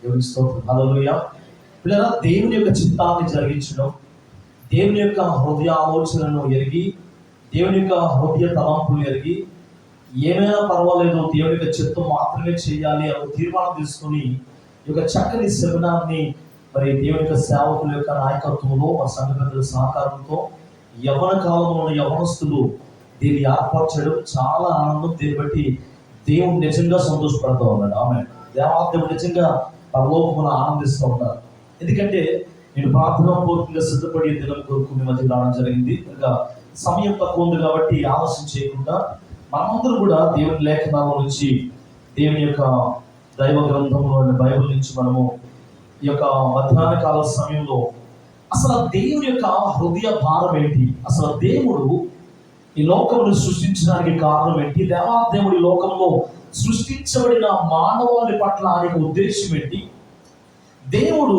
దేవుని స్తోత్రం. హల్లెలూయా. పిల్లరా, దేవుని యొక్క చిత్తాన్ని జరిగించడం, దేవుని యొక్క హృదయ ఆలోచనను ఎరిగి, దేవుని యొక్క హృదయ తలంపులు ఎరిగి, ఏమైనా పర్వాలేదు దేవుని యొక్క చిత్తం మాత్రమే చేయాలి అని తీర్మానం తీసుకుని ఈ యొక్క చక్కని సెమినార్ని మరి దేవుని యొక్క సేవకుల యొక్క నాయకత్వంలో మా సంఘ పెద్దల సహకారంతో యవ్వన కాలంలో యవ్వనస్తులు దీన్ని ఏర్పాటు చేయడం చాలా ఆనందం. దీన్ని బట్టి దేవుడు నిజంగా సంతోషపడుతూ ఉన్నాడు. ఆమె దేవాదేవుడు నిజంగా పరలోకమున ఆనందిస్తూ ఉన్నారు. ఎందుకంటే నేను ప్రార్థనా పూర్వకంగా సిద్ధపడే దినం కొరకు మీ మధ్య రావడం జరిగింది. ఇంకా సమయం తక్కువ ఉంది కాబట్టి ఆలస్యం చేయకుండా మనమందరూ కూడా దేవుని లేఖనాల నుంచి, దేవుని యొక్క దైవ గ్రంథంలో బైబిల్ నుంచి మనము ఈ యొక్క మధ్యాహ్న కాల సమయంలో అసలు దేవుని యొక్క హృదయ భారం ఏంటి, అసలు దేవుడు ఈ లోకమును సృష్టించడానికి కారణం ఏంటి, దేవాదేవుడి లోకంలో సృష్టించబడిన మానవాళి పట్ల ఆయన ఉద్దేశం ఏంటి, దేవుడి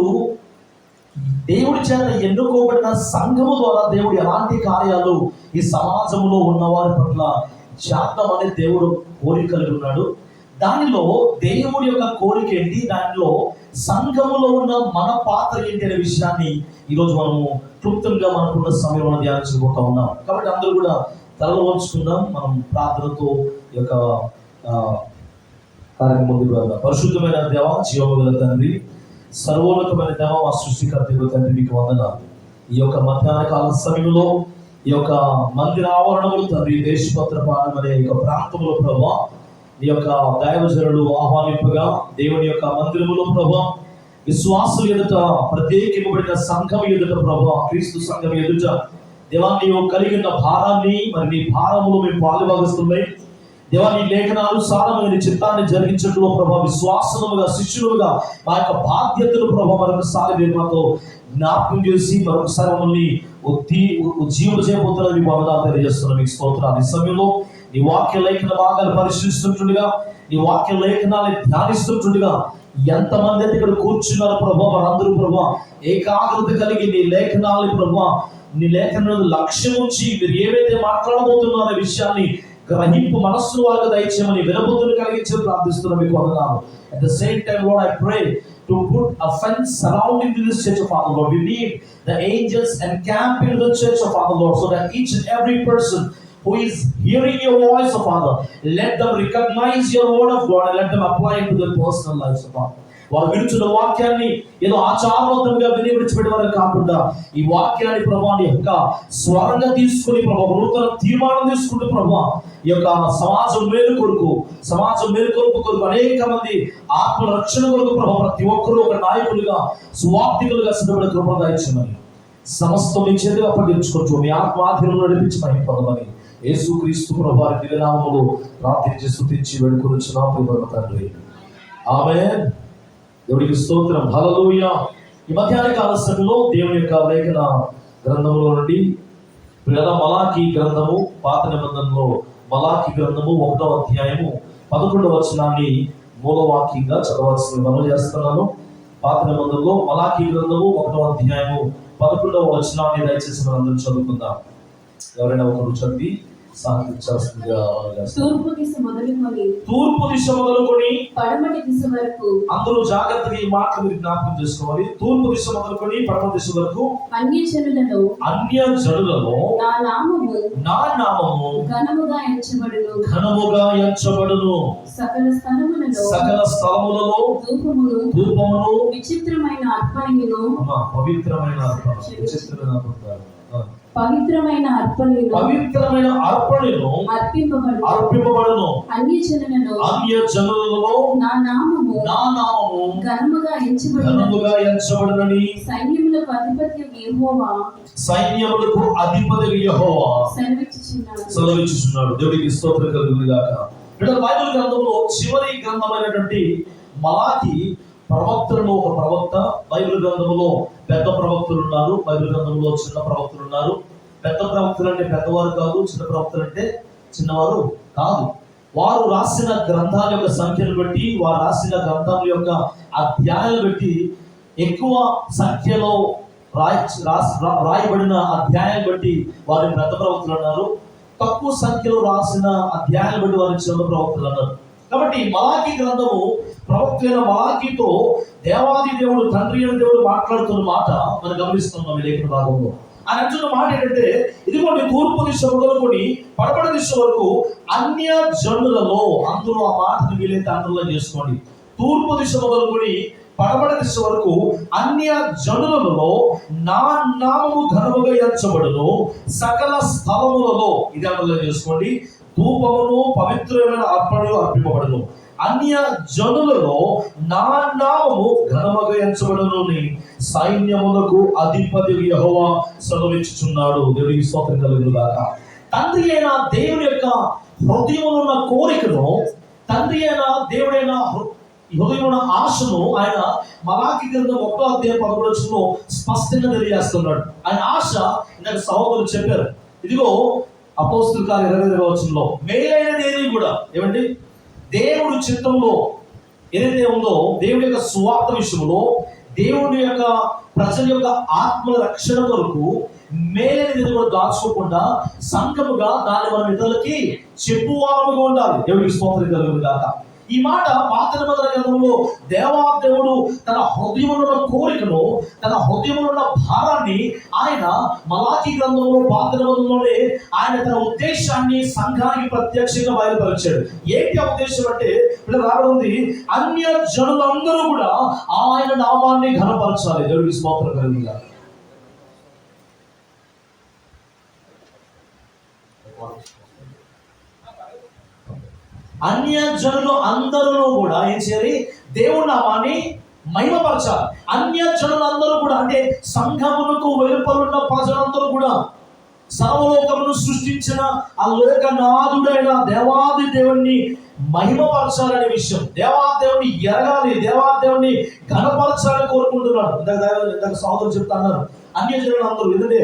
చేత ఎన్నుకోబడిన సంఘము ద్వారా దేవుడు ఎలాంటి కార్యాలు ఈ సమాజంలో ఉన్న వారి పట్ల చేద్దాం అనే దేవుడు కోరిక కలిగి ఉన్నాడు. దానిలో దేవుడి యొక్క కోరిక ఏంటి, దానిలో సంఘములో ఉన్న మన పాత్ర ఏంటి అనే విషయాన్ని ఈరోజు మనము క్లుప్తంగా మనకున్న సమయంలో ధ్యానించబోతా ఉన్నాం. కాబట్టి అందరూ కూడా తలలు వంచుకుందాం. మనం ప్రార్థనతో ఈ యొక్క కార్యక్రమం ముందుకు వెళ్దాం. పరిశుద్ధమైన దేవ, జీవముగల తండ్రి, సర్వోన్నతమైన దేవ, మా సృష్టికర్త తండ్రి, మీకు వందనాలు. ఈ యొక్క మధ్యాహ్న కాల సమయంలో ఈ యొక్క మందిర ఆవరణములు తండ్రి, దేశపత్రపాలెం అనే యొక్క ప్రాంతంలో ప్రభా, ఈ యొక్క దైవజనులు ఆహ్వానింపగా దేవుని యొక్క మందిరములో ప్రభా, విశ్వాసులు ఎదుట, ప్రత్యేకింపబడిన సంఘం ఎదుట ప్రభా, క్రీస్తు సంఘం ఎదుట దేవా నీవు కలిగిన భారాన్ని, మరి నీ భారములు మేము పాలుభాగస్తున్నాయి దేవా, నీ లేఖనానుసారమైన నీ చిత్తాన్ని జరిగించడంలో ప్రభా, విశ్వాసముగా శిష్యులుగా మా యొక్క బాధ్యతలు ప్రభా మరొకసారి మీరు మాతో జ్ఞాపకం చేసి మరొకసారి మమ్మల్ని ఉజ్జీవం చేయబోతున్నది మీకు వందనాలు తెలియజేస్తున్నాం. మీకు స్తోత్రాలు. ఈ సమయంలో నీ వాక్య లేఖన భాగాలు పరిశీలిస్తుంటుండగా, నీ వాక్య లేఖనాన్ని ధ్యానిస్తుంటుండగా ఎంతమంది అయితే ఇక్కడ కూర్చున్నారు ప్రభా, వారందరూ ప్రభా ఏకాగ్రత కలిగి నీ లేఖనాలు ప్రభా, నీ లేఖనాలు లక్ష్యం ఉంచి మీరు ఏవైతే మాట్లాడబోతున్నారో అనే విషయాన్ని గ్రహింపు మనస్సు వాళ్ళకు దయచేయమని వినబుద్ధులు కలిగించి ప్రార్థిస్తున్నాం. మీకు వందనాలు. At the same time, Lord, I pray to put a fence surrounding this church of Father Lord. We need the angels encamp in the church of Father Lord, so that each and every person who is hearing your voice of Father, let them recognize your word of God and let them apply it to their personal lives of Father. వారు విడుచున్న వాక్యాన్ని ఏదో ఆచారవంతంగా విని విడిచిపెట్టేవారు కాకుండా ఈ వాక్యాన్ని ప్రభా నీ యొక్క స్వరంగా తీసుకుని ప్రభా నూతన తీర్మానం తీసుకుంటూ ప్రభా ఈ యొక్క సమాజం మేలు కొరకు అనేక మంది ఆత్మ రక్షణ కొరకు ప్రభా ప్రతి ఒక్కరూ ఒక నాయకులుగా సువార్థికులుగా సిద్ధపడే కృపను దయచేయమని సమస్తం నీ చేతిగా అప్పగించుకోవచ్చు. మీ ఆత్మాధీనంలో నడిపించి మహిమ పొందమని యేసుక్రీస్తు ప్రభు దివ్యనామములో ప్రార్థించి స్తుతించి వేడుకొనుచున్నాం ప్రియమైన తండ్రి. ఆమేన్. దేవుడికి స్తోత్రం. హల్లెలూయా. ఈ మధ్యాహ్న కాల సమయంలో దేవుని యొక్క లేఖన గ్రంథంలో నుండి మలాకి గ్రంథము, పాత నిబంధనలో మలాకి గ్రంథము 1వ అధ్యాయము 11వ వచనాన్ని మూలవాక్యంగా చదవాల్సిన మనం చేస్తున్నాను. పాత నిబంధనలో మలాకి గ్రంథము 1వ అధ్యాయము 11వ వచనాన్ని దయచేసి మనం అందరం చదువుకుందాం. ఎవరైనా ఒకరు చదివి తూర్పు దిశ మొదలుకొని పడమటి దిశ వరకు, అందరూ జాగ్రత్తగా ఈ మాట మీరు జ్ఞాపకం చేసుకోవాలి. తూర్పు దిశ మొదలుకొని పడమటి దిశ వరకు అన్య జనులలో నా నామము ఘనముగా ఎంచబడును. సకల స్థలములలో ధూపమును విచిత్రమైన అర్పణను పవిత్రమైన అర్పణను అర్పింపబడును. అన్య జనులలో నా నామము ఘనముగా ఎంచబడునని సైన్యములకు అధిపతి యెహోవా సెలవిచ్చుచున్నాడు. దేవుడికి స్తోత్రం కలుగును గాక. బైబిల్ గ్రంథంలో చివరి గ్రంథమైనటువంటి మలాకి ప్రవక్తలలో ఒక ప్రవక్త. బైబిల్ గ్రంథంలో పెద్ద ప్రవక్తలు ఉన్నారు, బైబిల్ గ్రంథంలో చిన్న ప్రవక్తలు ఉన్నారు. పెద్ద ప్రవక్తలు అంటే పెద్దవారు కాదు, చిన్న ప్రవక్తలు అంటే చిన్నవారు కాదు. వారు రాసిన గ్రంథాల యొక్క సంఖ్యను బట్టి, వారు రాసిన గ్రంథాల యొక్క అధ్యాయాలు బట్టి ఎక్కువ సంఖ్యలో రాయబడిన అధ్యాయాలు బట్టి వారిని పెద్ద ప్రవక్తలు అన్నారు. తక్కువ సంఖ్యలో రాసిన అధ్యాయాలు బట్టి వారిని చిన్న ప్రవక్తలు అన్నారు. కాబట్టి మలాకి గ్రంథము ప్రవక్త అయిన మలాకితో దేవాది దేవుడు, తండ్రి అయిన దేవుడు మాట్లాడుతున్న మాట మనం గమనిస్తున్నాం ఈ లేఖన భాగంలో. ఆయన అంటున్న మాట ఏంటంటే, ఇదిగోండి తూర్పు దిశ మొదలుకొని పడమటి దిశ వరకు అన్య జనులలో, అందరూ ఆ మాటను వీలైతే అండర్లైన్ చేసుకోండి, తూర్పు దిశ మొదలుకొని పడమటి దిశ వరకు అన్య జనులలో నా నామము ఘనముగా ఎంచబడును, సకల స్థలములలో, ఇది అండర్లైన్ చేసుకోండి, ధూపమును పవిత్రమైన అర్పణలు అర్పింపబడును, అన్య జనులలో నా నామము ఘనముగా ఎంచబడును అని సైన్యములకు అధిపతి యెహోవా సెలవిచ్చుచున్నాడు. దేవునికి స్తోత్రం కలుగును గాక. తండ్రి అయిన దేవుని యొక్క హృదయంలో ఉన్న కోరికను, తండ్రి అయిన దేవుడైన హృదయంలో ఆశను ఆయన మలాకి గ్రంథం 1వ అధ్యాయం 11వ వచనంలో స్పష్టంగా తెలియజేస్తున్నాడు. ఆయన ఆశ ఇందాక సహోదరులు చెప్పారు. ఇదిగో అపోస్తుల కార్యం 22వ వచనంలో మేలైనది ఏది కూడా, ఏమండి, దేవుడి చిత్తంలో ఏదైతే ఉందో, దేవుడి యొక్క సువార్త విషయంలో, దేవుడి యొక్క ప్రజల యొక్క ఆత్మల రక్షణ కొరకు మేలైనది కూడా దాచుకోకుండా సంఘముగా దాన్ని మనం ఇతరులకి చెప్పువారముగా ఉండాలి. దేవుడికి స్తోత్రం కలుగును గాక. ఈ మాట పాత నిబంధన గ్రంథంలో దేవాదేవుడు తన హృదయంలో ఉన్న కోరికను, తన హృదయంలో ఉన్న భారాన్ని ఆయన మలాకి గ్రంథంలో పాత నిబంధనలోనే ఆయన తన ఉద్దేశాన్ని సంఘానికి ప్రత్యక్షంగా బయలుపరిచాడు. ఏంటి ఆ ఉద్దేశం అంటే, ఇక్కడ రాబడింది, అన్య జనులందరూ కూడా ఆయన నామాన్ని ఘనపరచాలి. దేవుడికి స్తోత్రం కలుగును గాక. అన్య జనులు అందరూ కూడా ఏం చేయాలి? దేవుని నామాన్ని మహిమపరచాలి. అన్య జనులందరూ కూడా అంటే సంఘములకు వెలుపలున్న ప్రజలందరూ కూడా సర్వలోకమును సృష్టించిన ఆ లోకనాథుడైన దేవాది దేవుణ్ణి మహిమపరచాలనే విషయం, దేవాదేవుని ఎరగాలి, దేవాదేవుని ఘనపరచాలని కోరుకుంటున్నాడు. ఇందాక సహోదరులు చెప్తా అన్నారు, అన్య జనులు అందరూ. ఎందుకంటే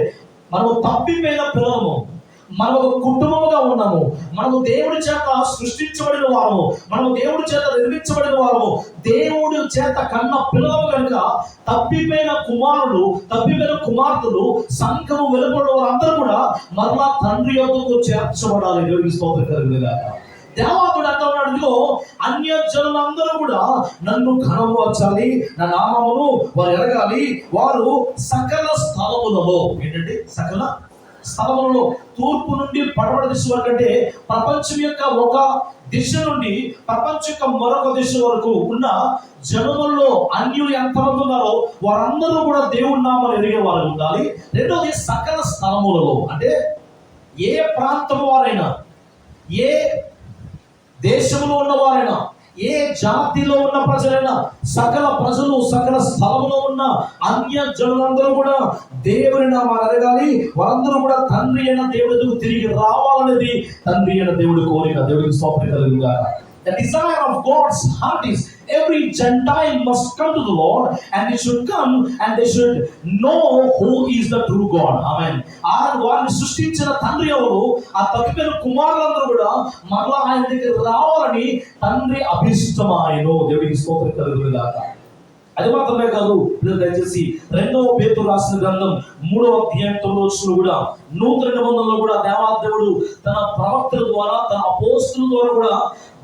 మనము తప్పిపోయిన పిల్లలము, మనం ఒక కుటుంబముగా ఉన్నాము, మనము దేవుడి చేత సృష్టించబడిన వారము, మనము దేవుడి చేత నిర్మించబడిన వారము, దేవుడి చేత కన్న పిల్లలు కనుక తప్పిపోయిన కుమారులు, తప్పిపోయిన కుమార్తెలు, సంఘము వెలుపడిన వారందరూ కూడా మరలా తండ్రి యొద్దకు చేర్చబడాలి. దేవుడికి స్తోత్రం కలుగును గాక. దేవాదుడు అంటున్నాడు, ఇదిగో అన్య జనులందరూ కూడా నన్ను ఘనపరచాలి, నా నామమును వారు ఎరగాలి, వారు సకల స్థలములలో, ఏంటంటే సకల స్థలములలో, తూర్పు నుండి పడమటి దిశ వరకు, అంటే ప్రపంచం యొక్క ఒక దిశ నుండి ప్రపంచం యొక్క మరొక దిశ వరకు ఉన్న జనముల్లో అన్యులు ఎంతమంది ఉన్నారో వారందరూ కూడా దేవుడి నామాలు ఎరిగే వారు ఉండాలి. రెండోది సకల స్థలములలో, అంటే ఏ ప్రాంతం వారైనా, ఏ దేశంలో ఉన్నవారైనా, ఏ జాతిలో ఉన్న ప్రజలైనా, సకల ప్రజలు సకల స్థలంలో ఉన్న అన్య జనులందరూ కూడా దేవుని నామాన్ని అడగాలి. వారందరూ కూడా తండ్రి అయిన దేవుడికి తిరిగి రావాలనేది తండ్రి అయిన దేవుడి కోరిక. దేవుడికి స్తోత్రం కలుగును గాక. The desire of God's heart is every Gentile must come to the Lord, and they should come and they should know who is the true God. Amen. వారిని సృష్టించిన తండ్రి ఎవరు, ఆ తప్పిపోయిన కుమారులందరూ కూడా మరలా ఆయన దగ్గర రావాలని తండ్రి అభిష్టమాయను. దేవుడికి స్తోత్రం కలుగును గాక. అది మాత్రమే కాదు, దయచేసి 2వ పేతురు రాసిన గ్రంథం 3వ అధ్యాయం 9వ వచనంలో కూడా, నూతన నిబంధనలో కూడా దేవాదేవుడు తన ప్రవక్తల ద్వారా, తన అపోస్తుల ద్వారా కూడా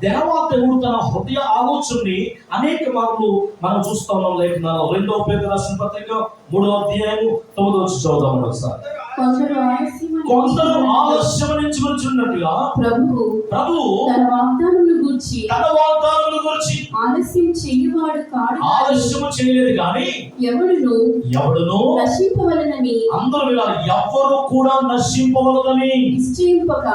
దేవాదేవుడు తన హృదయ ఆలోచనని అనేక మార్లు మనం చూస్తా ఉన్నాం లేఖనాల్లో. 2వ పేతురు రాసిన పత్రిక 3వ అధ్యాయం 9వ వచనం చదువుదాం ఒకసారి. కొందరు ఆలస్యమనించుకున్నట్టుగా ప్రభువు తన వాగ్దానమును గూర్చి ఆలస్యం చేయవాడు కాడు, ఆలస్యం చేయలేదు కానీ ఎవడును నశింపవలనని, అందరూ వినాలి, ఎవరు కూడా నశింపవలనని నిశ్చయింపక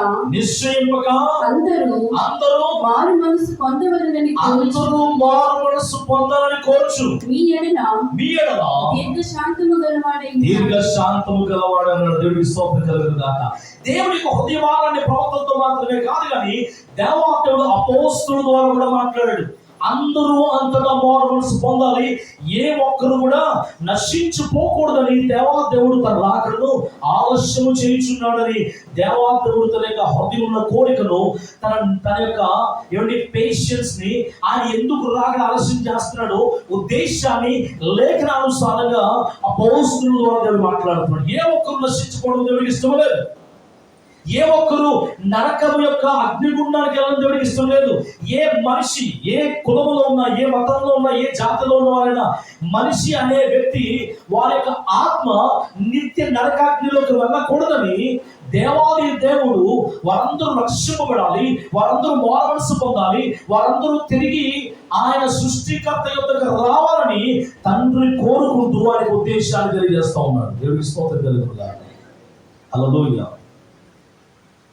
అందరూ మారు మనసు పొందవలనని, అందరూ మారు మనసు పొందాలని కోరుచు మీ ఎడల దీర్ఘశాంతము గలవాడు అన్నాడు. దేవుడికి స్తోత్రం కలుగును గాక. దేవుడి యొక్క హృదయవారాన్ని ప్రవక్తలతో మాత్రమే కాదు కానీ దేవాదేవుడు అపోస్తుల ద్వారా కూడా మాట్లాడాడు. అందరూ అంతటా మారు మనసు పొందాలి, ఏ ఒక్కరు కూడా నశించిపోకూడదని దేవాదేవుడు తన రాకడను ఆలస్యము చేయుచున్నాడని దేవాదేవుడు తన యొక్క హృదయంలో కోరికను, తన యొక్క ఏమంటే పేషెన్స్ ని, ఆయన ఎందుకు రాకడ ఆలస్యం చేస్తున్నాడు ఉద్దేశాన్ని లేఖనానుసారంగా అపోస్తుల ద్వారా దేవుడు మాట్లాడుతున్నాడు. ఏ ఒక్కరు నశించుకోవడం దేవుడికి ఇష్టం లేదు. ఏ ఒక్కరు నరకము యొక్క అగ్నిగుండానికి వెళ్ళడం దేవుడికి ఇష్టం లేదు. ఏ మనిషి, ఏ కులంలో ఉన్నా, ఏ మతంలో ఉన్నా, ఏ జాతిలో ఉన్న వారైనా, మనిషి అనే వ్యక్తి వారి యొక్క ఆత్మ నిత్య నరకాగ్నిలోకి వెళ్ళకూడదని దేవాది దేవుడు వారందరూ రక్షింపబడాలి, వారందరూ మారుమనసు పొందాలి, వారందరూ తిరిగి ఆయన సృష్టికర్త యొద్దకు రావాలని తండ్రి కోరుకుంటూ ఆయన ఉద్దేశాన్ని తెలియజేస్తా ఉన్నాడు. దేవుడికి స్తోత్రం కలుగునుగాక. హల్లెలూయా.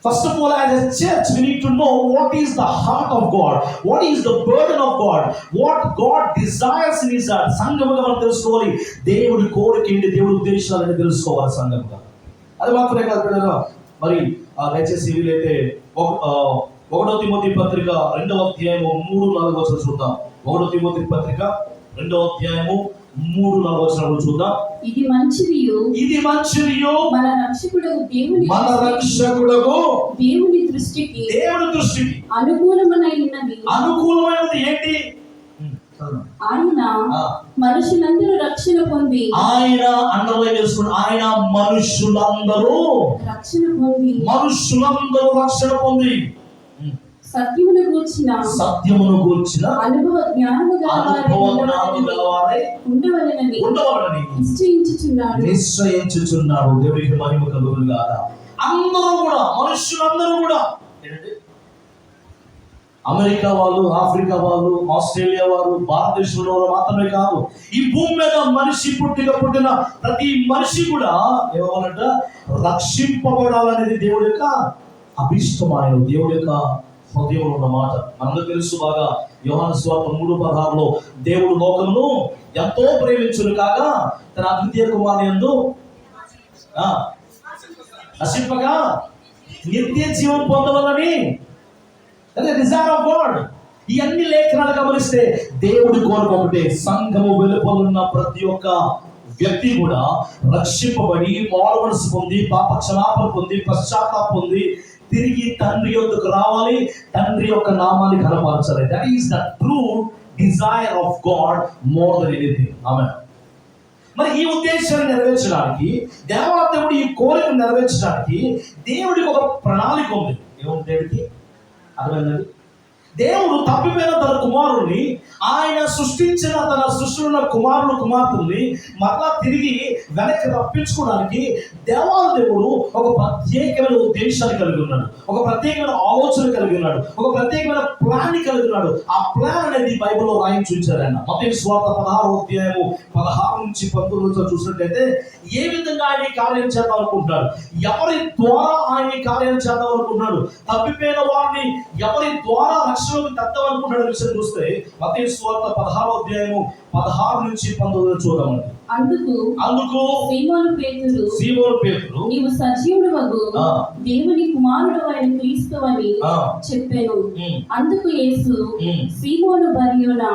First of all, as a church, we need to know what is the heart of God, what is the burden of God, what God desires in His heart. సంఘముగా మనం తెలుసుకోవాలి దేవుడి కోరిక ఏంటి, దేవుడి ఉద్దేశాలని తెలుసుకోవాలి సంఘముగా. అది మాత్రమే కాదు పిల్లలు, మరి దయచేసి వీలైతే 1 తిమోతి పత్రిక 2వ అధ్యాయము 3-4 వచనాలు చూద్దాం. 1 తిమోతి పత్రిక 2వ అధ్యాయము 3-4 వచనాలు చూద్దాం. ఇది మంచిదియు మన రక్షకుడగు దేవుని దృష్టికి అనుకూలమైనది ఏంటి? ఆయన మనుషులందరూ రక్షణ పొంది, ఆయన అండర్లైన్ చేసుకోండి, ఆయన మనుషులందరూ రక్షణ పొంది సత్యమును గూర్చిన అనుభవ జ్ఞానము గలవారై ఉండవలెనని నిశ్చయించుచున్నాడు. దేవునికి మహిమ కలుగునుగాక. అందరూ కూడా, మనుషులందరూ కూడా, అమెరికా వాళ్ళు, ఆఫ్రికా వాళ్ళు, ఆస్ట్రేలియా వారు, భారతదేశంలో మాత్రమే కాదు, ఈ భూమి మీద మనిషి పుట్టిన ప్రతి మనిషి కూడా ఏమన్నారంట, రక్షింపబడాలనేది దేవుడి యొక్క అభిష్టమైన, దేవుడి యొక్క హృదయంలో ఉన్న మాట. మనందరూ తెలుసు బాగా, యోహాను సువార్త 3:16 దేవుడు లోకమును ఎంతో ప్రేమించును కాగా తన అద్వితీయ కుమారుని యందు నశింపగా నిత్య జీవం పొందవలని, అదే డిజైర్ ఆఫ్ గాడ్. ఈ అన్ని లేఖనాలు గమనిస్తే దేవుడి కోరిక ఒకటే, సంఘము వెలుపలున్న ప్రతి ఒక్క వ్యక్తి కూడా రక్షింపబడి మారుమనసు పొంది, పాప క్షమాపణ పొంది, పశ్చాత్తాపం పొంది తిరిగి తండ్రి యొద్దకు రావాలి, తండ్రి యొక్క నామాన్ని కనపరచాలి. That is the true desire of God more then anything. Amen. మరి ఈ ఉద్దేశాన్ని నెరవేర్చడానికి, దేవాదేవుడు ఈ కోరికను నెరవేర్చడానికి దేవుడికి ఒక ప్రణాళిక ఉంది. ఏముంది దేవుడికి? అర్థమైందండి? దేవుడు తప్పిపోయిన తన కుమారుణ్ణి, ఆయన సృష్టించిన తన సృష్టిలో కుమారులు కుమార్తెల్ని మరలా తిరిగి వెనక్కి రప్పించుకోవడానికి దేవాదేవుడు ఒక ప్రత్యేకమైన ఉద్దేశాన్ని కలిగి ఉన్నాడు, ఒక ప్రత్యేకమైన ఆలోచన కలిగి ఉన్నాడు, ఒక ప్రత్యేకమైన ప్లాన్ కలిగి ఉన్నాడు. ఆ ప్లాన్ అనేది బైబిల్లో రాయించి ఉంచారు ఆయన. మత్తయి సువార్త 16వ అధ్యాయము 16-19 చూసినట్లయితే ఏ విధంగా ఆయన కార్యం చేద్దాం అనుకుంటున్నాడు, ఎవరి ద్వారా ఆయన కార్యం చేద్దాం అనుకుంటున్నాడు, తప్పిపోయిన వారిని ఎవరి ద్వారా రక్షణలోకి తెద్దాం అనుకుంటున్నాడు విషయం చూస్తే మత్తయి సువార్త 16వ అధ్యాయము 16-19 చూద్దామండి. అందుకు సీమోను పేతురు నీవు సజీవుడవగు దేవుని కుమారుడు అయిన క్రీస్తువని చెప్పాను. అందుకు యేసు, సీమోను బర్యోనా,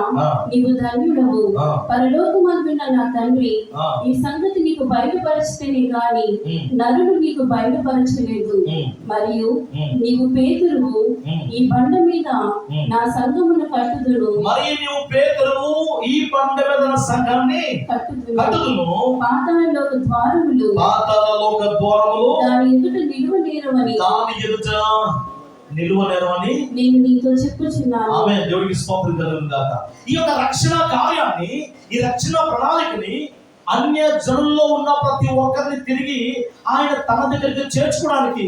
నీవు ధన్యుడవు, పరలోకమందున్న నా తండ్రి ఈ సంగతి నీకు బయలుపరచితేనే గాని నరుడు నీకు బయలుపరచలేదు. మరియు నీవు పేతురువు, ఈ బండ మీద నా సంఘమును కట్టుదును. మరియు పేతురువు, ఈ బండ మీద నా సంఘాన్ని కట్టుదును. పాతాళలోక ద్వారములు దాని ఎదుట నిలువనేరవని నేను నీతో చెప్పుచున్నాను. ఆమేన్. దేవుడికి స్తోత్రం కలుగునుగాక. ఈ యొక్క రక్షణ కార్యాన్ని, ఈ రక్షణ ప్రణాళికని అన్య జనుల్లో ఉన్న ప్రతి ఒక్కరిని తిరిగి ఆయన తన దగ్గరికి చేర్చుకోవడానికి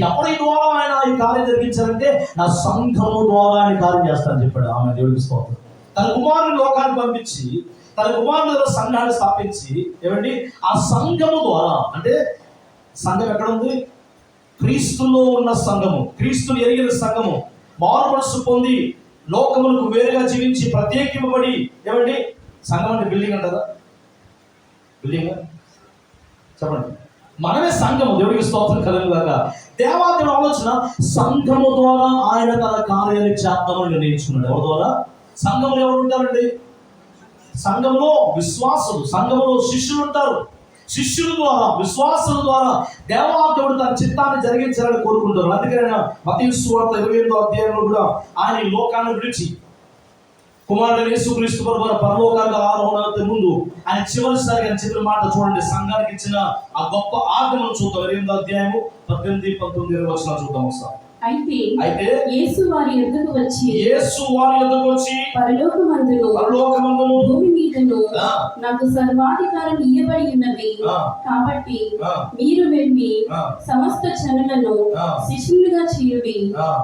ఎవరి ద్వారా ఆయన ఈ కార్యం జరిగించారంటే నా సంఘము ద్వారా ఆయన కార్యం చేస్తానని చెప్పాడు. ఆమె దేవుడికి స్తోత్రం. తన కుమారుని లోకాన్ని పంపించి, తన కుమారుని సంఘాన్ని స్థాపించి, ఏమండి ఆ సంఘము ద్వారా, అంటే సంఘం ఎక్కడ ఉంది? క్రీస్తులో ఉన్న సంఘము, క్రీస్తుని ఎరిగిన సంఘము, మారుమనస్సు పొంది లోకములకు వేరుగా జీవించి ప్రత్యేకింపబడి, ఏమండి సంఘం అంటే బిల్డింగ్ అంటారా? బిల్డింగ్ చెప్పండి. మనమే సంఘము. దేవుడికి స్తోత్రం కలుగుగాక. దేవాదేవుడి ఆలోచన సంఘము ద్వారా ఆయన తన కార్యాన్ని చేద్దామని నిర్ణయించుకున్నాడు. ఎవరి ద్వారా? సంఘంలో ఎవరు ఉంటారండి? సంఘంలో విశ్వాసులు, సంఘంలో శిష్యులు ఉంటారు. శిష్యుల ద్వారా, విశ్వాసుల ద్వారా దేవాదేవుడు తన చిత్తాన్ని జరిగించాలని కోరుకుంటారు. అందుకే ఆయన మత్తయి సువార్త 28వ అధ్యాయంలో కూడా ఆయన ఈ లోకాన్ని విడిచి కుమారుడు యేసుక్రీస్తు ప్రభువు పరలోకానికి ఆరోహణకు ముందు ఆయన చివరిసారిగా ఆయన చెప్పిన మాట చూడండి, సంఘానికి ఇచ్చిన ఆ గొప్ప ఆజ్ఞను చూద్దాం. 8వ అధ్యాయము 18, 19 వచనాలు చూద్దాం ఒకసారి. అయితే యేసు వారి యొద్దకు వచ్చి పరలోకమందును భూమి మీదను నాకు సర్వాధికారం ఇయ్యబడి ఉన్నది. కాబట్టి మీరు వెళ్ళి సమస్త జనులను శిష్యులుగా చేయుడి.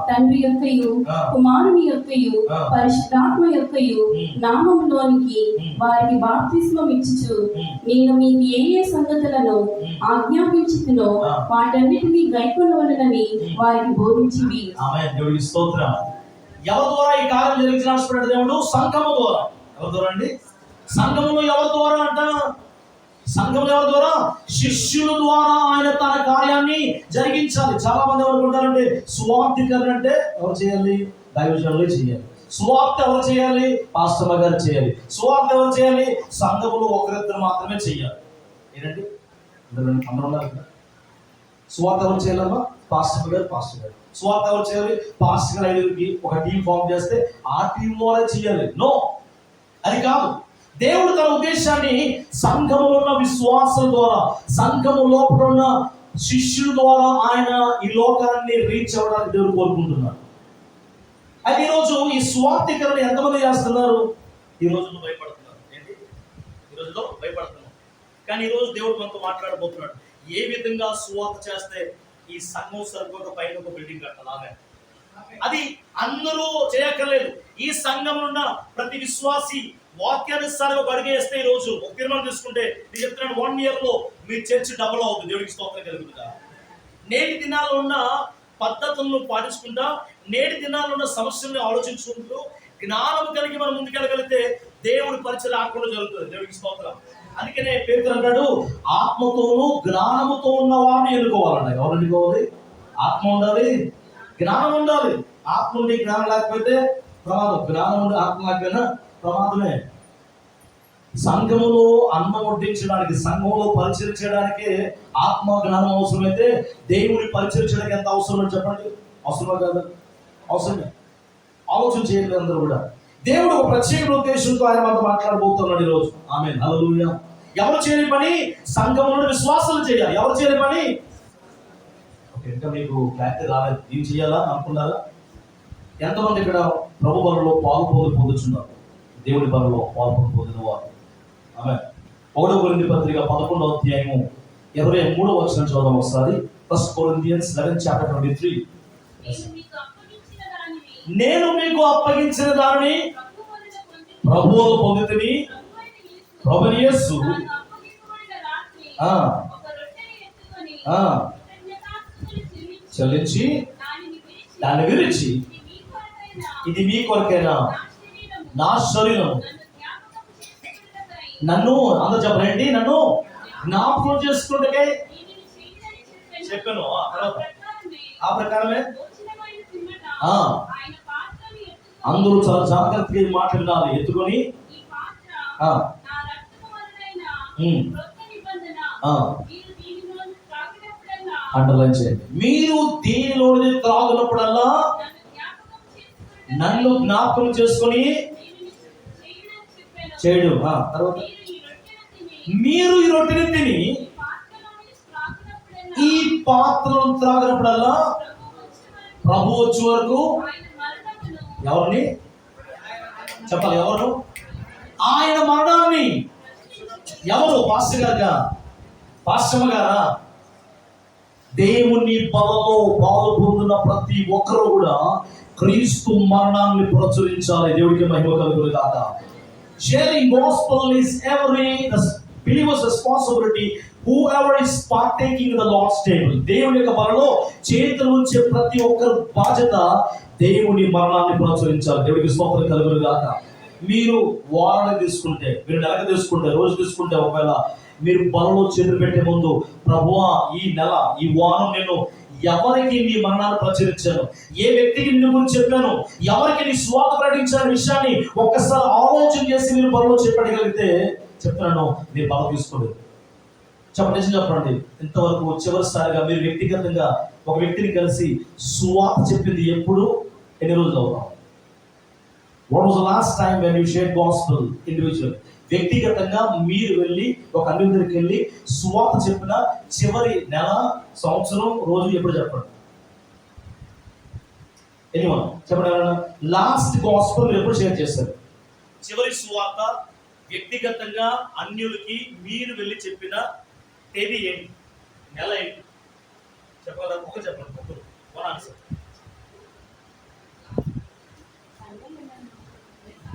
తండ్రి యొక్కయు కుమారుని యొక్కయు పరిశుద్ధాత్మ యొక్కయు నామములోనికి వారికి బాప్తిస్మం ఇచ్చుచు నేను మీకు ఏ ఏ సంగతులను ఆజ్ఞాపించుతునో వాటన్నిటినీ గైకొనవలెనని వారికి బోధించి. ఆమేన్. దేవునికి స్తోత్రం. ఎవరి ద్వారా ఈ కార్యం జరిగించిన దేవుడు? సంఘము ద్వారా. ఎవరి ద్వారా అండి? సంఘములో ఎవరి ద్వారా అంట? సంఘములో ఎవరి ద్వారా? శిష్యుల ద్వారా ఆయన తన కార్యాన్ని జరిగించాలి. చాలా మంది ఎవరుకుంటారంటే సువార్థికరణ అంటే ఎవరు చేయాలి? దైవజనులే చేయాలి. సువార్త ఎవరు చేయాలి? పాస్టర్ గారు చేయాలి. సువార్త ఎవరు చేయాలి? సంఘములో ఒకరిద్దరు మాత్రమే చేయాలి. ఏంటండి అందరూ ఉన్నారు కదా. సువార్త ఎవరు చేయాలమ్మా? పాస్టర్ గారు. స్వార్థ ఎవరు చేయాలి? పాస్టర్ గారు 5కి ఒక టీం ఫామ్ చేస్తే ఆ టీం వాళ్ళే చేయాలి. నో, అది కాదు. దేవుడు తన ఉద్దేశాన్ని సంఘములో ఉన్న విశ్వాసం ద్వారా, సంఘము లోపల ఉన్న శిష్యుల ద్వారా ఆయన ఈ లోకాన్ని రీచ్ అవ్వడానికి దేవుడు కోరుకుంటున్నాడు. అయితే ఈరోజు ఈ స్వార్థీకరణ ఎంతమంది చేస్తున్నారు? ఈ రోజుల్లో భయపడుతున్నారు. ఏంటి? ఈ రోజుల్లో భయపడుతున్నారు. కానీ ఈరోజు దేవుడు మనతో మాట్లాడబోతున్నాడు. ఏ విధంగా సువార్త చేస్తే ఈ సంఘం సరిపోక పైన ఒక బిల్డింగ్ కట్టాలి. అది అందరూ చేయక్కర్లేదు. ఈ సంఘంలో ఉన్న ప్రతి విశ్వాసి వాక్యానుసారంగా ఒక అడుగు వేస్తే, ఈ రోజు ఒక తీర్మానం తీసుకుంటే నేను చెప్తున్నాను, 1 year లో మీ చర్చ్ డబుల్ అవుతుంది. దేవుడికి స్తోత్రం కలుగుతుందా. నేటి దినాల్లో ఉన్న పద్ధతులను పాటించుకుంటా, నేటి దినాల్లో ఉన్న సమస్యలను ఆలోచించుకుంటూ జ్ఞానం కలిగి మనం ముందుకెళ్ళగలిగితే దేవుడి పరిచయం ఆకుండా జరుగుతుంది. దేవుడికి స్తోత్రం. అందుకనే పేతురు అంటాడు, ఆత్మతోనూ జ్ఞానముతో ఉన్న వారిని ఎన్నుకోవాలంట. ఎవరు ఎన్నుకోవాలి? ఆత్మ ఉండాలి, జ్ఞానం ఉండాలి. ఆత్మ ఉండి జ్ఞానం లేకపోతే ప్రమాదం. జ్ఞానం ఉండి ఆత్మ లేకపోయినా ప్రమాదమే. సంఘములో అన్నం వడ్డించడానికి, సంఘంలో పరిచయం చేయడానికి ఆత్మ జ్ఞానం అవసరమైతే దేవుని పరిచయం చేయడానికి ఎంత అవసరమని చెప్పండి. అవసరమా కాదు? అవసరమే. ఆలోచన చేయండి అందరూ కూడా. దేవుడు ఒక ప్రత్యేక ఉద్దేశంతో ఆయన మనతో మాట్లాడబోతున్నాడు ఈరోజు. ఆమేన్. హల్లెలూయా. ఎవరు చేయని పని? సంఘంలో విశ్వాసాలు చేయాలి. ఎవరు చేయని పని? ఇంకా మీకు క్లారిటీ రాలేదు. ఏం చేయాలా అనుకున్నారా? ఎంతమంది ఇక్కడ ప్రభు బలలో పాలు పొందుతున్నారు? దేవుడి బలలో పాలు పొందిన వారు. ఆమేన్. 1 కొరింథీ పత్రిక 11వ అధ్యాయము 23వ వచనం చదవడం ఒకసారి. 1 Corinthians 11:23. నేను మీకు అప్పగించిన దానిని ప్రభువు పొందితిని. ప్రభువైన యేసు చెల్లించి దాన్ని విరిచి, ఇది మీ కొరకైనా నా శరీరం, నన్ను అందరూ చెప్పండి, నన్ను జ్ఞాపకం చేసుకుంటే చెప్పాను. ఆ ప్రకారమే అందరూ చాలా జాగ్రత్తగా ఈ మాట వినాలి. ఎత్తుకొని అండర్లైన్ చేయండి. మీరు దీనిలోని త్రాగునప్పుడల్లా నన్ను జ్ఞాపకం చేసుకొని చేయడు. తర్వాత మీరు ఈ రొట్టెని తిని ఈ పాత్రను త్రాగినప్పుడల్లా ప్రభు వచ్చే వరకు ఎవరిని చెప్పాలి? ఎవరు? ఆయన మరణాన్ని. ఎవరు? పాస్టర్ గారుగా? పాస్టమ్మ గారా? దేవుని బలలో పాలు పొందిన ప్రతి ఒక్కరు కూడా క్రీస్తు మరణాన్ని ప్రచురించాలి. దేవుడికి మహిమ కలుగును గాక. Sharing gospel is every believer's responsibility. Whoever is partaking in the Lord's table, దేవుని యొక్క బలలో చేతులు ఉంచే ప్రతి ఒక్కరు బాధ్యత దేవుని మరణాన్ని ప్రచురించాలి. దేవుడికి స్తోత్రం కలుగును గాక. మీరు వారాన్ని తీసుకుంటే, మీరు నెలకు తీసుకుంటే, రోజు తీసుకుంటే, ఒకవేళ మీరు బలలో చేతులు పెట్టే ముందు, ప్రభువా ఈ నెల, ఈ వారం నేను ఎవరికి నీ మరణాన్ని ప్రచురించాను, ఏ వ్యక్తికి నిన్ను గురించి చెప్పాను, ఎవరికి నీ స్వార్థ ప్రకటించిన విషయాన్ని ఒక్కసారి ఆలోచన చేసి మీరు బలలో చెప్పగలిగితే, చెప్తున్నాను, మీరు బలం తీసుకోలేదు. చెప్పండి. ఇంతవరకు చివరిసారిగా మీరు వ్యక్తిగతంగా ఒక వ్యక్తిని కలిసి సువార్త చెప్పింది ఎప్పుడు, ఎన్ని రోజులు అవుతాం? What was the last time when you share gospel individual? వ్యక్తిగతంగా మీరు వెళ్ళి ఒక అన్యుల దగ్గరికి వెళ్ళి సువార్త చెప్పిన చివరి నెల, సంవత్సరం, రోజు ఎప్పుడు చెప్పండి. ఎనీవన్ చెప్పండి. లాస్ట్ గాస్పెల్ ఎప్పుడు షేర్ చేస్తారు? చివరి సువార్త వ్యక్తిగతంగా అన్యులకి మీరు వెళ్ళి చెప్పిన తేదీ ఏంటి, నెల ఏంటి చెప్పగలరా? ఒక్క చెప్పండి, ఒక్కరు వన్ ఆన్సర్.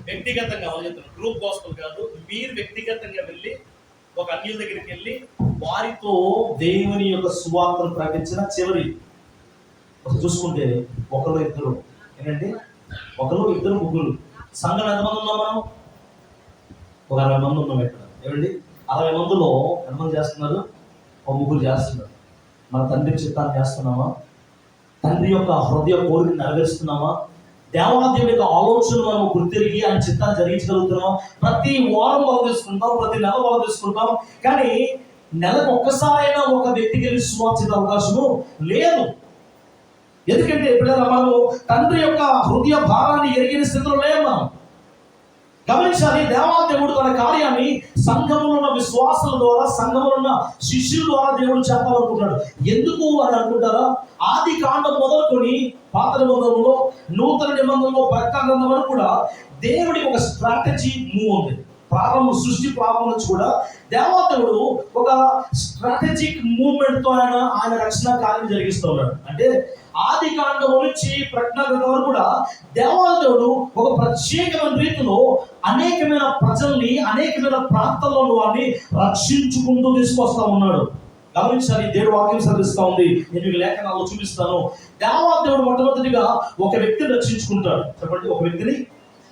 వ్యక్తిగతంగా వాళ్ళు చెప్తున్నారు, గ్రూప్ గాస్పెల్ కాదు. మీరు వ్యక్తిగతంగా వెళ్ళి ఒక అన్యుల దగ్గరికి వెళ్ళి వారితో దేవుని యొక్క సువార్తను ప్రకటించిన చివరి చూసుకుంటే ఒకరు ఇద్దరు, ఏంటంటే ఒకరు ఇద్దరు ముగ్గురు. సంఘం ఎంతమంది ఉన్నాం మనం? ఒక 60 మంది ఉన్నాం ఇక్కడ. ఏమండి 60 మందిలో ఎంతమంది చేస్తున్నారు? ఒక ముగ్గురు చేస్తున్నారు. మన తండ్రి చిత్తాన్ని చేస్తున్నామా? తండ్రి యొక్క హృదయ కోరికను నెరవేరుస్తున్నామా? దేవాదేవుడి యొక్క ఆలోచనలు మనం గుర్తిరిగి ఆయన చిత్తాన్ని జరిగించగలుగుతున్నాం. ప్రతి వారం బాగు తీసుకుంటాం, ప్రతి నెల బాగు తీసుకుంటాం. కానీ నెలకు ఒక్కసారైనా ఒక వ్యక్తికి వెళ్ళి సువార్త అవకాశము లేదు. ఎందుకంటే ఎప్పుడైనా మనము తండ్రి యొక్క హృదయ భారాన్ని ఎరిగిన స్థితిలో లేము మనం. గమనించాలి, దేవాదేవుడు తన కార్యాన్ని సంఘంలో ఉన్న విశ్వాసుల ద్వారా, సంఘంలో ఉన్న శిష్యుల ద్వారా దేవుడు చెప్పాలనుకుంటున్నాడు. ఎందుకు అని అనుకుంటారా? ఆది కాండం మొదలుకొని పాత నిబంధనలో, నూతన నిబంధనలో, ప్రకటన గ్రంథం వరకు కూడా దేవుడికి ఒక స్ట్రాటజీ మూవ్ ఉంది. సృష్టి ప్రారంభం నుంచి కూడా దేవాదేవుడు ఒక స్ట్రాటజిక్ మూవ్మెంట్ తో ఆయన రక్షణ కార్యం జరిగిస్తూ ఉన్నాడు. అంటే ఆది కాండం నుంచి ప్రకటన గ్రంథం వరకు కూడా దేవాదేవుడు ఒక ప్రత్యేకమైన రీతిలో అనేకమైన ప్రజల్ని, అనేకమైన ప్రాంతాల్లో వారిని రక్షించుకుంటూ తీసుకొస్తా ఉన్నాడు. గమనించాలి, దేవుడు వాక్యం చదివిస్తా ఉంది. నేను మీకు లేఖనాల్లో చూపిస్తాను. దేవాదేవుడు మొట్టమొదటిగా ఒక వ్యక్తిని రక్షించుకుంటాడు. చెప్పండి, ఒక వ్యక్తిని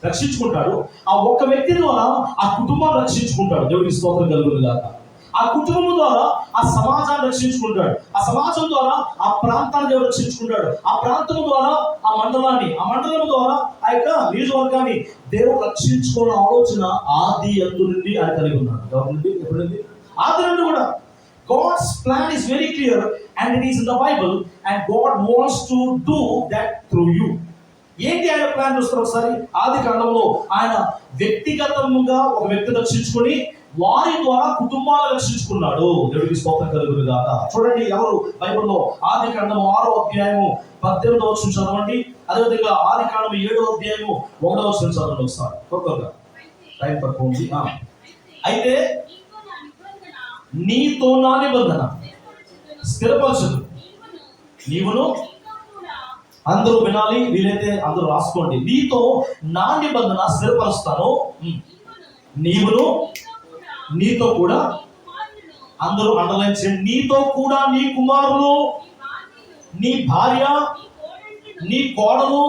రక్షించుకుంటాడు. ఆ ఒక్క వ్యక్తి ద్వారా ఆ కుటుంబాన్ని రక్షించుకుంటాడు. దేవుడికి స్తోత్రం కలుగును గాక. ఆ కుటుంబం ద్వారా ఆ సమాజాన్ని రక్షించుకుంటాడు. ఆ సమాజం ద్వారా ఆ ప్రాంతాన్ని దేవుడు రక్షించుకుంటాడు. ఆ ప్రాంతం ద్వారా ఆ మండలాన్ని, ఆ మండలం ద్వారా ఆ యొక్క నియోజకవర్గాన్ని దేవుడు రక్షించుకోవాలన్న ఆలోచన ఆది యందు నుండి ఆయన కలిగి ఉన్నాడు. ఎప్పుడండి? ఆది నుండి కూడా God's plan is very clear and it is in the Bible and God wants to do that through you. ఏంటి ఆయన ప్లాన్ చూస్తారు ఒకసారి. ఆది కాండంలో ఆయన వ్యక్తిగతంగా ఒక వ్యక్తిని రక్షించుకొని వారి ద్వారా కుటుంబాలను రక్షించుకున్నాడు. దేవుడికి స్తోత్రం కలుగును గాక. చూడండి, ఎవరు బైబిల్లో ఆది కాండము 6వ అధ్యాయము 18వ వచనం చదవండి. అదేవిధంగా ఆది కాండము 7వ అధ్యాయము 1వ వచనం చదవండి ఒకసారి. కొత్తగా టైం తక్కువ ఉంది. అయితే నీతో నా నిబంధన స్థిరపరచదు. నీవును, అందరూ వినాలి, వీలైతే అందరూ రాసుకోండి. నీతో నా నిబంధన స్థిరపరుస్తాను. నీవును, నీతో కూడా, అందరూ అండర్లైన్ చేయండి. నీతో కూడా నీ కుమారులు, నీ భార్య, నీ కోడలు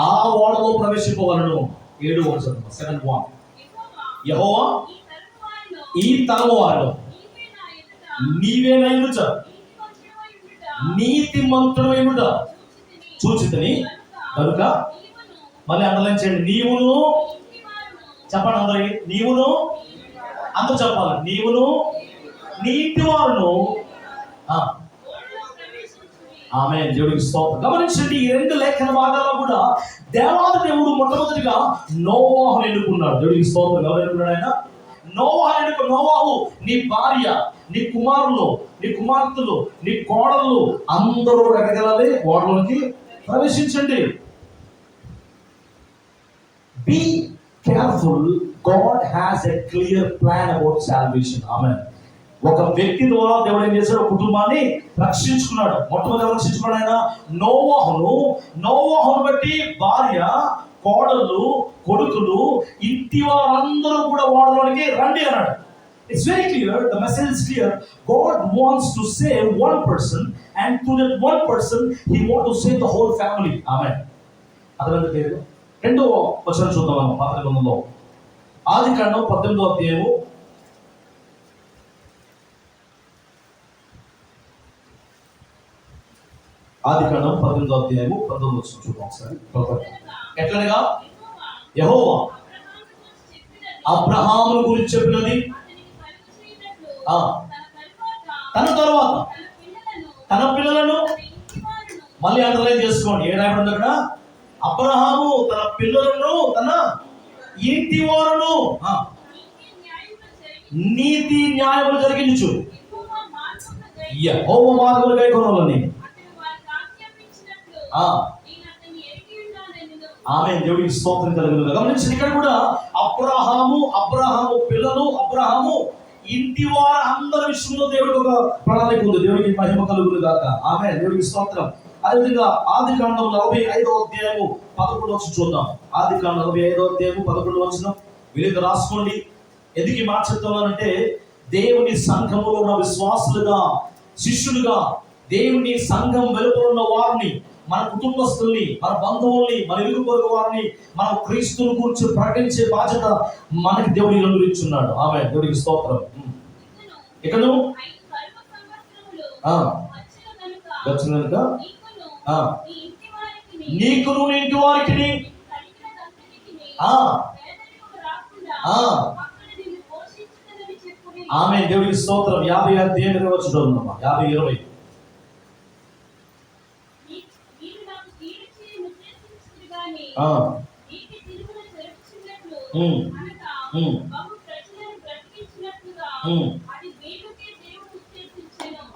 ఆ ఓడలో ప్రవేశింపవలను. 7వ వచనం 7:1. యెహోవా ఈ తరం వారిలో నీవే నా ఎదుట నీతిమంతుడైన చూచితిని కనుక, మళ్ళీ అండర్లైన్ చేయండి, నీవును, చెప్పండి అందరికి, నీవును, అందరూ చెప్పాలి, నీవును నీటి వారును. ఆమె దేవుడికి స్తోత్రం. గమనించండి, ఈ 2 లేఖన భాగాల్లో కూడా దేవాది దేవుడు మొట్టమొదటిగా నోవాహును ఎన్నుకున్నాడు. దేవుడికి స్తోత్రం. ఎవరు ఎన్నుకున్నాడు ఆయన? నోవాహు. నోవాహు నీ భార్య, నీ కుమారులు, నీ కుమార్తెలు, నీ కోడళ్ళు అందరూ ఎక్కగలది ఓడలోకి ప్రవేశించండి. Be careful, God has a clear plan about salvation. Amen. ఒక వ్యక్తి ద్వారా దేవుడు ఏం చేశాడు? కుటుంబాన్ని రక్షించుకున్నాడు. మొట్టమొదటి రక్షించుకున్నాడు ఆయన నోవాహును బట్టి భార్య, కోడళ్ళు, కొడుకులు, ఇంటి వారందరూ కూడా ఓడలోనికి రండి అన్నాడు. It's very clear, the message is clear. God wants to save one person, and through that one person he wants to save the whole family. Amen. అదనంత పేరు 2వ వచనం చూద్దాం మనం పాత నిబంధనలో. ఆది కాండం 18వ అధ్యాయము 19వ వచనం చూద్దాం ఒకసారి. ఎట్లనగా యెహోవా అబ్రహామును గురించి చెప్పినది, తన తరువాత తన పిల్లలను, మళ్ళీ అండర్లైన్ చేసుకోండి. ఏ రాయబడింది అక్కడ? అబ్రహాము తన పిల్లలను తన ఇంటి వారును నీతి న్యాయములు జరిగించు యెహోవా మార్గములు గైకొనాలని. ఆమేన్. దేవుడికి స్తోత్రం కలుగును. గమనించండి, ఇక్కడ కూడా అబ్రహాము పిల్లలు, అబ్రహాము ఇంటి వారు అందరి విషయంలో దేవుడికి ఒక ప్రణాళిక ఉంది. దేవుడికి మహిమ కలుగును గాక. ఆమేన్. దేవుడికి స్తోత్రం. అదేవిధంగా ఆదికాండం 45వ అధ్యాయము 11వ వచనం చూద్దాం. ఆదికాండం 45వ అధ్యాయము 11వ వచనం వీళ్ళకి రాసుకోండి. ఎందుకు ఈ మాట చెప్తున్నానంటే, దేవుని సంఘములో ఉన్న విశ్వాసులుగా, శిష్యులుగా, దేవుని సంఘం వెలుపల ఉన్న వారిని, మన కుటుంబస్తుల్ని, మన బంధువుల్ని, మన ఇరుగు పొరుగు వారిని మనం క్రీస్తుని గురించి ప్రకటించే బాధ్యత మనకి దేవుడు అనుగ్రహించున్నాడు. ఆమె దేవుడికి స్తోత్రం. ఇకను వచ్చిన కనుక నీకును నీ ఇంటి వారికి ఆమె దేవుడికి స్తోత్రం. 50 అధ్యాయం వచ్చున్నామా 50-20.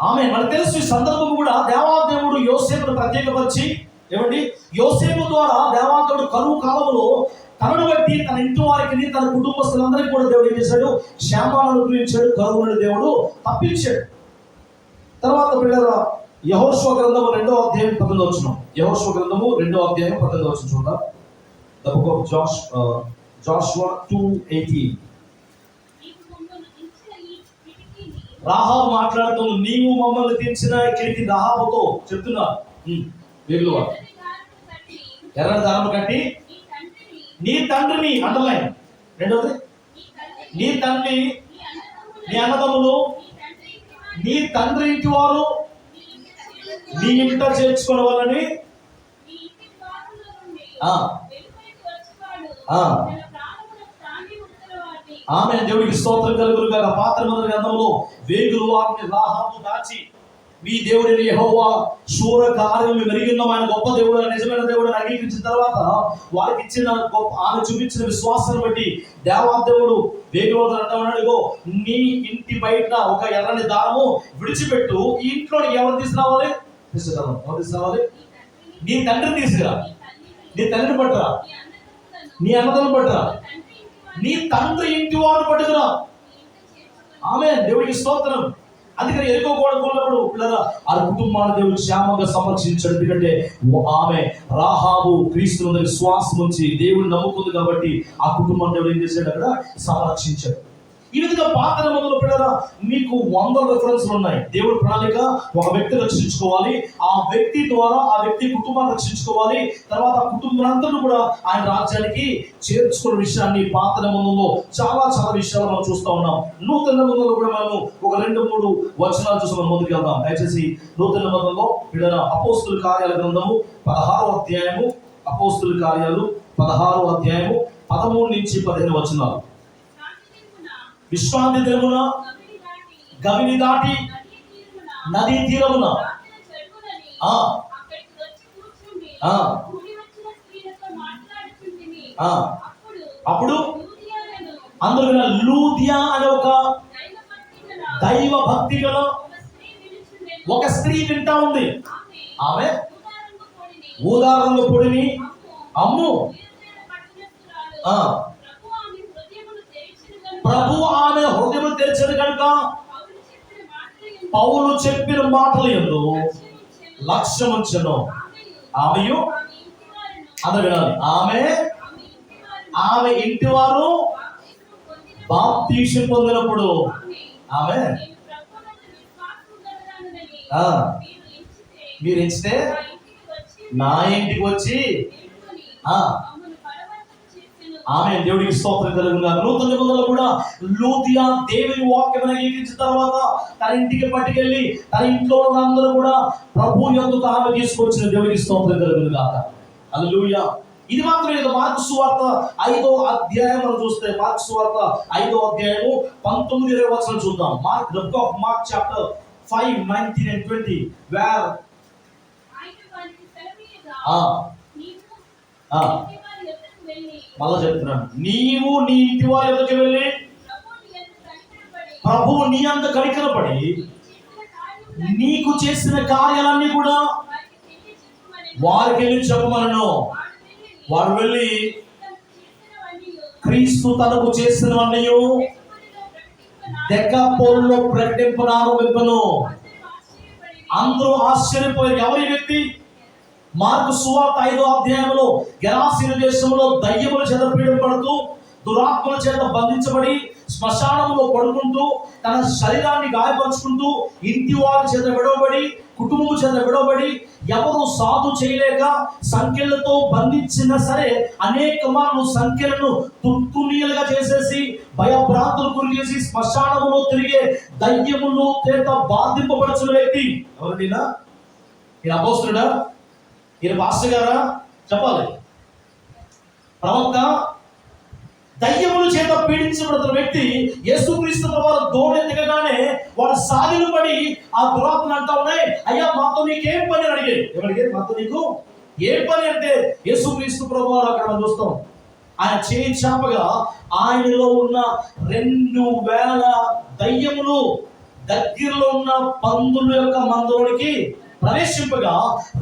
ఆమె మనకు తెలుసు ఈ సందర్భం కూడా దేవాదేవుడు యోసేపును ప్రత్యేకపరిచి, ఏమండి, యోసేపు ద్వారా దేవాదేవుడు కరువు కాలంలో తనను బట్టి తన ఇంటి వారికి, తన కుటుంబస్తులందరికీ కూడా దేవుడు ఏం చేశాడు? క్షేమాలను అనుగ్రహించాడు, కరువును దేవుడు తప్పించాడు. తర్వాత పిల్లల యెహోషువ గ్రంథము 2వ అధ్యాయం 19వ వచనం. యెహోషువ గ్రంథము 2వ అధ్యాయం 19వ వచనం చూద్దాం. The book of Joshua 2:18. Rahab మాట్లాడుతూ, నీవు మమ్మల్ని తెంచిన కిటికీ రాహాబుతో చెప్తున్నా, వీళ్ళు ఎర్రని దారము కట్టి నీ తండ్రిని, అండర్లైన్, రెండవది, నీ తండ్రి, నీ అన్నదమ్ములు, నీ తండ్రి ఇంటి వారు నీ ఇంట చేర్చుకోవాలని. ఆమె దేవుడికి స్తోత్రం కలుగును గాక. పాత్ర మొదటి గ్రంథంలో వేగులు వారిని రాహాబు దాచి, మీ దేవుడిని యెహోవా శూర కార్యములు మెరిగిన్నాం, ఆయన గొప్ప దేవుడు, నిజమైన దేవుడు అంగీకరించిన తర్వాత వారికి ఇచ్చిన గొప్ప, ఆమె చూపించిన విశ్వాసాన్ని బట్టి దేవాదేవుడు వేగులు అంటున్నాడు, నీ ఇంటి బయట ఒక ఎర్రని దారము విడిచిపెట్టు, ఈ ఇంట్లో ఎవరు తీసుకురావాలి? తీసుకురావాలి, నీ తండ్రిని తీసుకురా, నీ తండ్రిని పట్టురా, నీ అన్నదమ్ములను పట్టురా, నీ తండ్రి ఇంటి వాడు పట్టుకురా. ఆమె దేవుడికి స్తోత్రం. అందుకని ఎరుకో కొన్నప్పుడు పిల్లల ఆ కుటుంబాన్ని దేవుడు క్షేమంగా సంరక్షించాడు. ఎందుకంటే ఆమె రాహాబు క్రీస్తు విశ్వాసం ఉంచి దేవుడిని నమ్ముకుంది కాబట్టి ఆ కుటుంబాన్ని దేవుడు ఏం చేశాడు? అక్కడ సంరక్షించాడు. ఈ విధంగా పాత నిబంధనలో పిల్లల మీకు 100 రెఫరెన్స్లు ఉన్నాయి. దేవుడి ప్రణాళిక, ఒక వ్యక్తి రక్షించుకోవాలి, ఆ వ్యక్తి ద్వారా ఆ వ్యక్తి కుటుంబాన్ని రక్షించుకోవాలి, తర్వాత ఆ కుటుంబాలందరూ కూడా ఆయన రాజ్యానికి చేర్చుకునే విషయాన్ని పాత నిబంధనలో చాలా చాలా విషయాలు మనం చూస్తూ ఉన్నాం. నూతన నిబంధనలో కూడా మనము ఒక 2-3 వచనాలు చూసి మనం ముందుకు వెళ్దాం. దయచేసి నూతన నిబంధనలో పిల్లల అపోస్తుల కార్యాల గ్రంథము 16వ అధ్యాయము, అపోస్తుల కార్యాలు 16వ అధ్యాయము 13 నుంచి 15 వచనాలు. విశ్రాంతి దినమున గవిని దాటి నదీ తీరమున అప్పుడు అందరూ లూదియా అనే ఒక దైవ భక్తి గల ఒక స్త్రీ వింటా ఉంది. ఆమె ఊదారంలో పొడిని అమ్ము, ప్రభు ఆమె హృదయం తెరిచాడు కనుక పౌలు చెప్పిన మాటలు యందు లక్ష్యం ఉంచెను. ఆమెయు అందరూ వినాలి, ఆమె ఇంటి వారు బాప్తీసం పొందినప్పుడు ఆమె మీరు ఎంచితే నా ఇంటికి వచ్చి ఆమె దేవుడికి స్తోత్రం కలుగును గాక. నూతన నిబంధనలో కూడా లూదియా దేవుని వాక్యం అంగీకరించిన తర్వాత తన ఇంటికి పట్టుకెళ్ళి తన ఇంట్లో ఉన్న అందరూ కూడా ప్రభు యందు ఆమె తీసుకొచ్చిన దేవుడికి స్తోత్రం కలుగును గాక. హల్లెలూయా. ఇది మాత్రం లేదు. మార్కు సువార్త 5వ అధ్యాయం మనం చూస్తే, మార్కు సువార్త 5వ అధ్యాయము 19-20 వచనాలు చూద్దాం. Mark, the book of Mark chapter 5:19 and 20 where ఆ, మళ్ళా చెప్తున్నాను, నీవు నీ ఇంటి వారి యొద్దకు వెళ్ళి ప్రభువు నీ అంత కనికరపడి నీకు చేసిన కార్యాలన్నీ కూడా వారికి వెళ్ళి చెప్పమను. వారు వెళ్ళి క్రీస్తు తనకు చేసినవన్నీ దెకాపోలులో ప్రకటింపనారంభింపను. అందరూ ఆశ్చర్యపోయారు. ఎవరి వ్యక్తి? మార్కు సువార్త 5వ అధ్యాయంలో గెరాసీను దేశంలో దయ్యముల చేత పీడింపడుతూ దురాత్మల చేత బంధించబడి శ్మశానంలో పడుకుంటూ తన శరీరాన్ని గాయపరుచుకుంటూ ఇంటి వారి చేత విడవబడి కుటుంబం చేత విడవబడి ఎవరు సాధు చేయలేక సంఖ్యలతో బంధించినా సరే అనేక మార్లు సంఖ్యలను తుత్తునీలుగా చేసేసి భయభ్రాంతులు గురి చేసి శ్మశానంలో తిరిగే దయ్యములు చేత బాధింపబడుచున్న వ్యక్తి ఎవరినైనా? ఈయన అపోస్తలుడా? ఈయన పాస్టర్ గారా? చెప్పాలి. ప్రవక్త? దయ్యముల చేత పీడించబడుతున్న వ్యక్తి యేసుక్రీస్తు ప్రభువు దోణి దిగగానే వాడు సాగిలు పడి ఆ దురాత్మలు అంటా ఉన్నాయి, అయ్యా మాతో నీకేం పని అని అడిగాడు. ఏమడిగాడు? మాతో నీకు ఏం పని అంటే యేసుక్రీస్తు ప్రభువు అక్కడ మనం చూస్తాం, ఆయన చేయి చాపగా ఆయనలో ఉన్న 2000 దయ్యములు దగ్గరలో ఉన్న పందుల యొక్క మందులోనికి ప్రవేశింపగా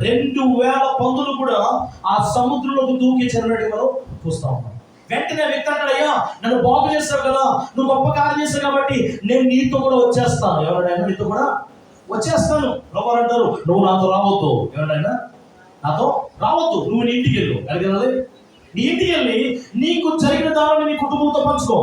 2000 పందులు కూడా ఆ సముద్రంలోకి దూకి చెరనట్టు మనం చూస్తా ఉన్నాం. వెంటనే వ్యక్తి అంటాడు, అయ్యా నన్ను బాగు చేస్తావు కదా, నువ్వు గొప్ప కార్యం చేస్తావు కాబట్టి నేను నీతో కూడా వచ్చేస్తాను. ఎవరైనా నీతో కూడా వచ్చేస్తాను. ప్రభు అంటారు, నువ్వు నాతో రావద్దు. ఎవరైనా నాతో రావద్దు, నువ్వు నీ ఇంటికి వెళ్ళు. ఎలాగెళ్ళాలి? నీ ఇంటికి వెళ్ళి నీకు జరిగిన దానిని నీ కుటుంబంతో పంచుకో.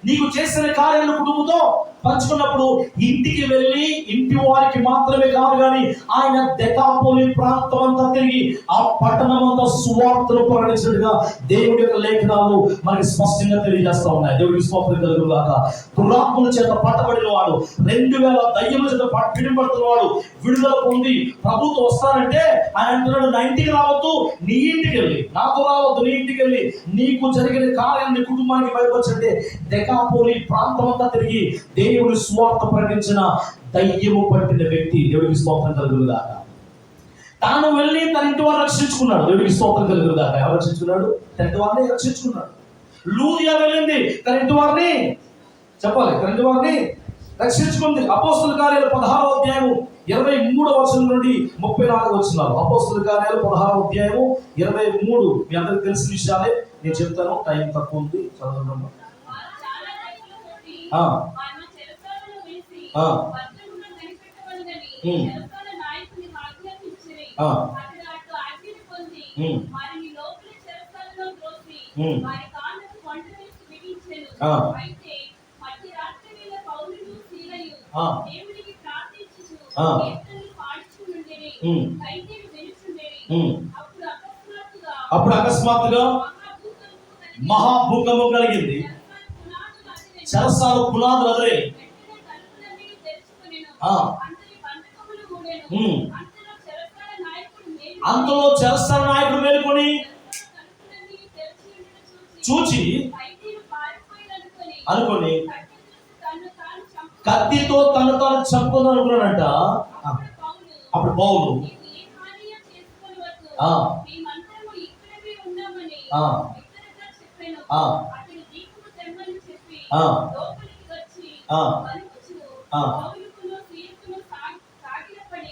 నీకు చేసిన కార్యాలను కుటుంబంతో పంచుకున్నప్పుడు ఇంటికి వెళ్ళి ఇంటి వారికి మాత్రమే కాదు కానీ ఆయన దెకాపోలి ప్రాంతం అంతా తిరిగి ఆ పట్టణం అంతా సువార్తను ప్రకటించినట్టుగా దేవుడి యొక్క లేఖనాలు మనకి స్పష్టంగా తెలియజేస్తా ఉన్నాయి. దేవుడికి స్తోత్రం కలుగుగాక. దురాత్మల చేత పట్టబడిన వాడు, 2000 దయ్యముల చేత పీడింపడుతున్న వాడు విడుదల పొంది ప్రభుతో వస్తానంటే ఆయన అంటున్నాడు, నా ఇంటికి రావద్దు, నీ ఇంటికి వెళ్ళి, నాతో రావద్దు, నీ ఇంటికి వెళ్ళి నీకు జరిగిన కార్యాన్ని కుటుంబానికి బయటపరచంటే దెకాపోలి ప్రాంతం అంతా తిరిగి దేవుని స్వార్థ ప్రకటించిన దయ్యము పట్టిన వ్యక్తి. దేవుడికి స్తోత్రం కలుగుగాక. తాను వెళ్ళి తన ఇంటి వారిని రక్షించుకున్నాడు. దేవుడికి స్తోత్రం కలుగుగాక. ఎవరు రక్షించుకున్నాడు? తన ఇంటి వారిని రక్షించుకున్నాడు. లూదియా వెళ్ళింది తన ఇంటి వారిని, చెప్పాలి, తన ఇంటి వారిని రక్షించుకుంది. అపోస్తల కార్యాలు 16వ అధ్యాయము 23వ వచనం నుండి 34వ వచనాలు. అపోస్తల కార్యాలు 16వ అధ్యాయము 23. మీ అందరికి తెలిసిన విషయాలే నేను చెప్తాను, టైం తక్కువ ఉంది, చదవడం. అప్పుడు అకస్మాత్తుగా మహాభూకంపం కలిగింది. చెరసాల పునాదులు అదిరే. అంతలో చెరసాల నాయకుడు మేలుకొని చూచి అనుకొని కత్తితో తను తాను చంపుకుందాం అనుకున్నాడంట. అప్పుడు పౌలు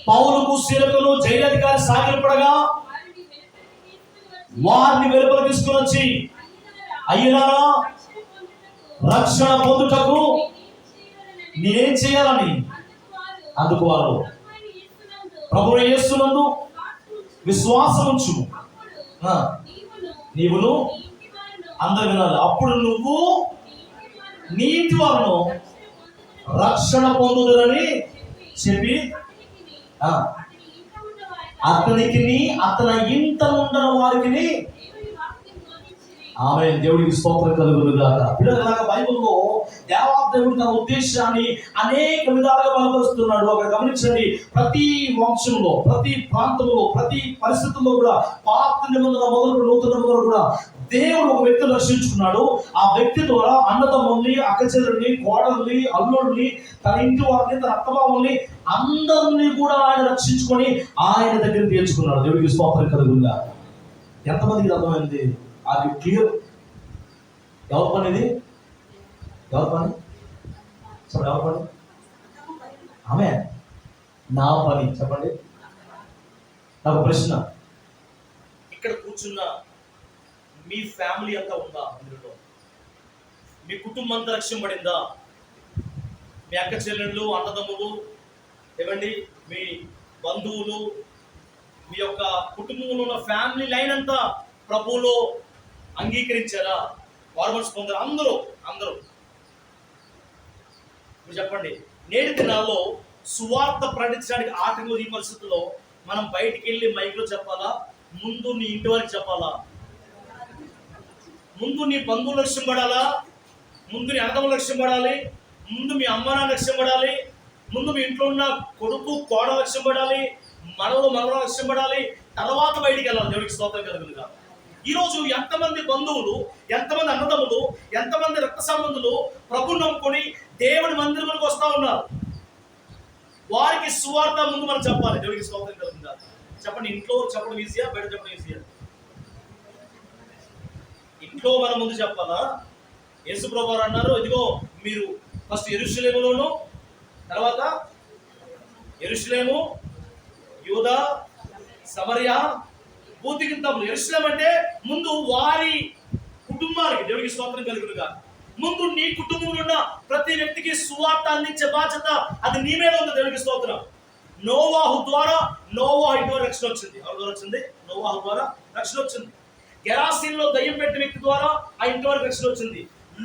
పౌలుకు శీలకులు జైలధికారి సాగిలపడగా వారిని వెలుపల తీసుకుని వచ్చి, అయ్యలారా రక్షణ పొందుటకు నేనేం చేయాలని అందుకు వారు ప్రభువు యేసునందు విశ్వాసం ఉంచు, నీవును అందరు వినాలి, అప్పుడు నువ్వు నీ ఇంటి వారును రక్షణ పొందుదరని చెప్పి అతనికి అతని ఇంట ఉండని వారికి ఆమె దేవుడికి స్తోత్రం కలుగునుగాక. పిల్లలాగా బైబిల్లో దేవాదేవుడు తన ఉద్దేశాన్ని అనేక విధాలుగా బలపరుస్తున్నాడు. అక్కడ గమనించండి, ప్రతి వంశంలో, ప్రతి ప్రాంతంలో, ప్రతి పరిస్థితుల్లో కూడా పాత నిబంధన మొదలు నూతన నిబంధన కూడా దేవుడు ఒక వ్యక్తిని రక్షించుకున్నాడు. ఆ వ్యక్తి ద్వారా అన్నదమ్ముల్ని, అక్కచెల్లుల్ని, కోడల్ని, అల్లుల్ని, తన ఇంటి వారిని, తన అత్తమామల్ని అందరినీ కూడా ఆయన రక్షించుకొని ఆయన దగ్గర తీర్చుకున్నాడు. దేవుడికి స్తోత్రం కలుగునుగాక. ఎంతమందికి అర్థమైంది? Are you clear? ఎవరి పని ఇది? ఎవరి పని? చెప్పండి, ఎవరి పని? ఆమె నా పని. చెప్పండి. నాకు ప్రశ్న, ఇక్కడ కూర్చున్న మీ ఫ్యామిలీ అంతా ఉందా? అందులో మీ కుటుంబం అంతా రక్షింపబడిందా? మీ అక్క చెల్లెళ్ళు, అన్నదమ్ములు, ఏమండి, మీ బంధువులు, మీ యొక్క కుటుంబంలో ఉన్న ఫ్యామిలీ లైన్ అంతా ప్రభువులో అంగీకరించారా? వారు పొందారు? అందరూ మీరు చెప్పండి. నేటి దినాల్లో సువార్త ప్రకటించడానికి ఆటంకం ఈ పరిస్థితుల్లో మనం బయటికి వెళ్ళి మైక్లో చెప్పాలా? ముందు నీ ఇంటి వారికి చెప్పాలా? ముందు నీ బంధువులు లక్ష్యం పడాలా? ముందు నీ అన్నదమ్ములు లక్ష్యం పడాలి? ముందు మీ అమ్మ నాన్న లక్ష్యం పడాలి? ముందు మీ ఇంట్లో ఉన్న కొడుకు కోడ లక్ష్యం పడాలి? మనవలు లక్ష్యం పడాలి? తర్వాత బయటికి వెళ్ళాలి. దేవుడికి స్తోత్రం కలుగునుగా. ఈరోజు ఎంతమంది బంధువులు, ఎంతమంది అన్నదమ్ములు, ఎంతమంది రక్త సంబంధులు ప్రభువుని నమ్ముకొని దేవుడి మందిరంలోకి వస్తూ ఉన్నారు. వారికి సువార్త ముందు మనం చెప్పాలి. దేవుడికి స్తోత్రం కలుగునుగా. చెప్పండి, ఇంట్లో చెప్పడం ఈజీయా, బయట చెప్పడం ఈజీయా? ఇంట్లో మనం ముందు చెప్పాలా? యేసు ప్రభువు అన్నారు, ఇదిగో మీరు ఫస్ట్ యెరూషలేములోను, తర్వాత యెరూషలేము, యూదా, సమరియా, పూర్తికింతములు. యెరూషలేం అంటే ముందు వారి కుటుంబానికి. దేవుడికి స్తోత్రం కలుగునుగా. ముందు నీ కుటుంబంలో ఉన్న ప్రతి వ్యక్తికి సువార్త అందించే బాధ్యత అది నీ మీద ఉంది. దేవుడికి స్తోత్రం. నోవాహు ద్వారా ఇంటి వరకు రక్షణ వచ్చింది. ఎవరి ద్వారా వచ్చింది? నోవాహు ద్వారా రక్షణ వచ్చింది. గెరాసీన్లో దయ్యం పెట్టిన వ్యక్తి ద్వారా ఆ ఇంటి వరకు రక్షణ వచ్చింది.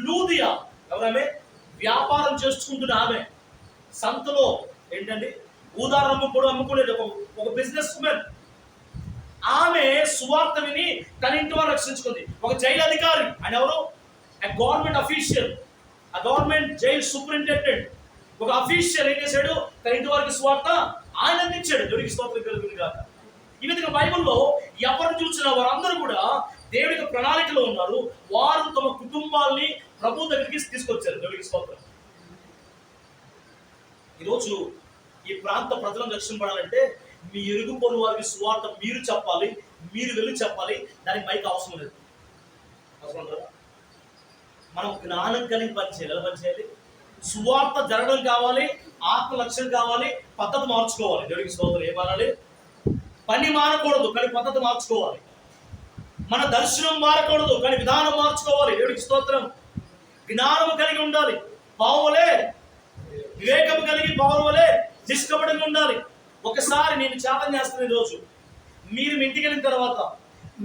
లూదియా ఎవరామె? వ్యాపారం చేసుకుంటున్న ఆమె. సంతలో ఏంటండి ఊదారం కూడా అమ్ముకునేది ఒక బిజినెస్ ఉమెన్. ఆమె సువార్త విని తన ఇంటి వారు రక్షించుకుంది. ఒక జైలు అధికారి, ఆయన ఎవరు? గవర్నమెంట్ అఫీషియల్, ఆ గవర్నమెంట్ జైలు సూపరింటెండెంట్, ఒక అఫీషియల్ ఏం చేశాడు? తన ఇంటి వారికి సువార్త ఆయన అందించాడు. దేవుడికి స్తోత్రం కలుగును గాక. ఈ విధంగా బైబిల్లో ఎవరిని చూసినా వారందరూ కూడా దేవుడికి ప్రణాళికలో ఉన్నారు. వారు తమ కుటుంబాల్ని ప్రభు దగ్గరికి తీసుకొచ్చారు. దేవుడికి స్తోత్రం. ఈరోజు ఈ ప్రాంత ప్రజలను రక్షింపడాలంటే మీ ఇరుగు పొరుగు వారికి సువార్త మీరు చెప్పాలి, మీరు వెళ్ళి చెప్పాలి. దానికి మైక్ అవసరం లేదు. అవసరం లేదా? మనం జ్ఞానం కలిగి పనిచేయాలి. ఎలా పనిచేయాలి? సువార్త జరగడం కావాలి, ఆత్మ లక్ష్యం కావాలి, పద్ధతి మార్చుకోవాలి. దేవుడికి స్తోత్రం. ఏ మారాలి? పని మారకూడదు, కానీ పద్ధతి మార్చుకోవాలి. మన దర్శనం మారకూడదు, కానీ విధానం మార్చుకోవాలి. దేవుడికి స్తోత్రం. జ్ఞానం కలిగి ఉండాలి, పావులే వివేకం కలిగి పావులే నిష్కపటంగా ఉండాలి. ఒకసారి నేను ఛాలెంజ్ చేస్తాను. ఈరోజు మీరు మీ ఇంటికి వెళ్ళిన తర్వాత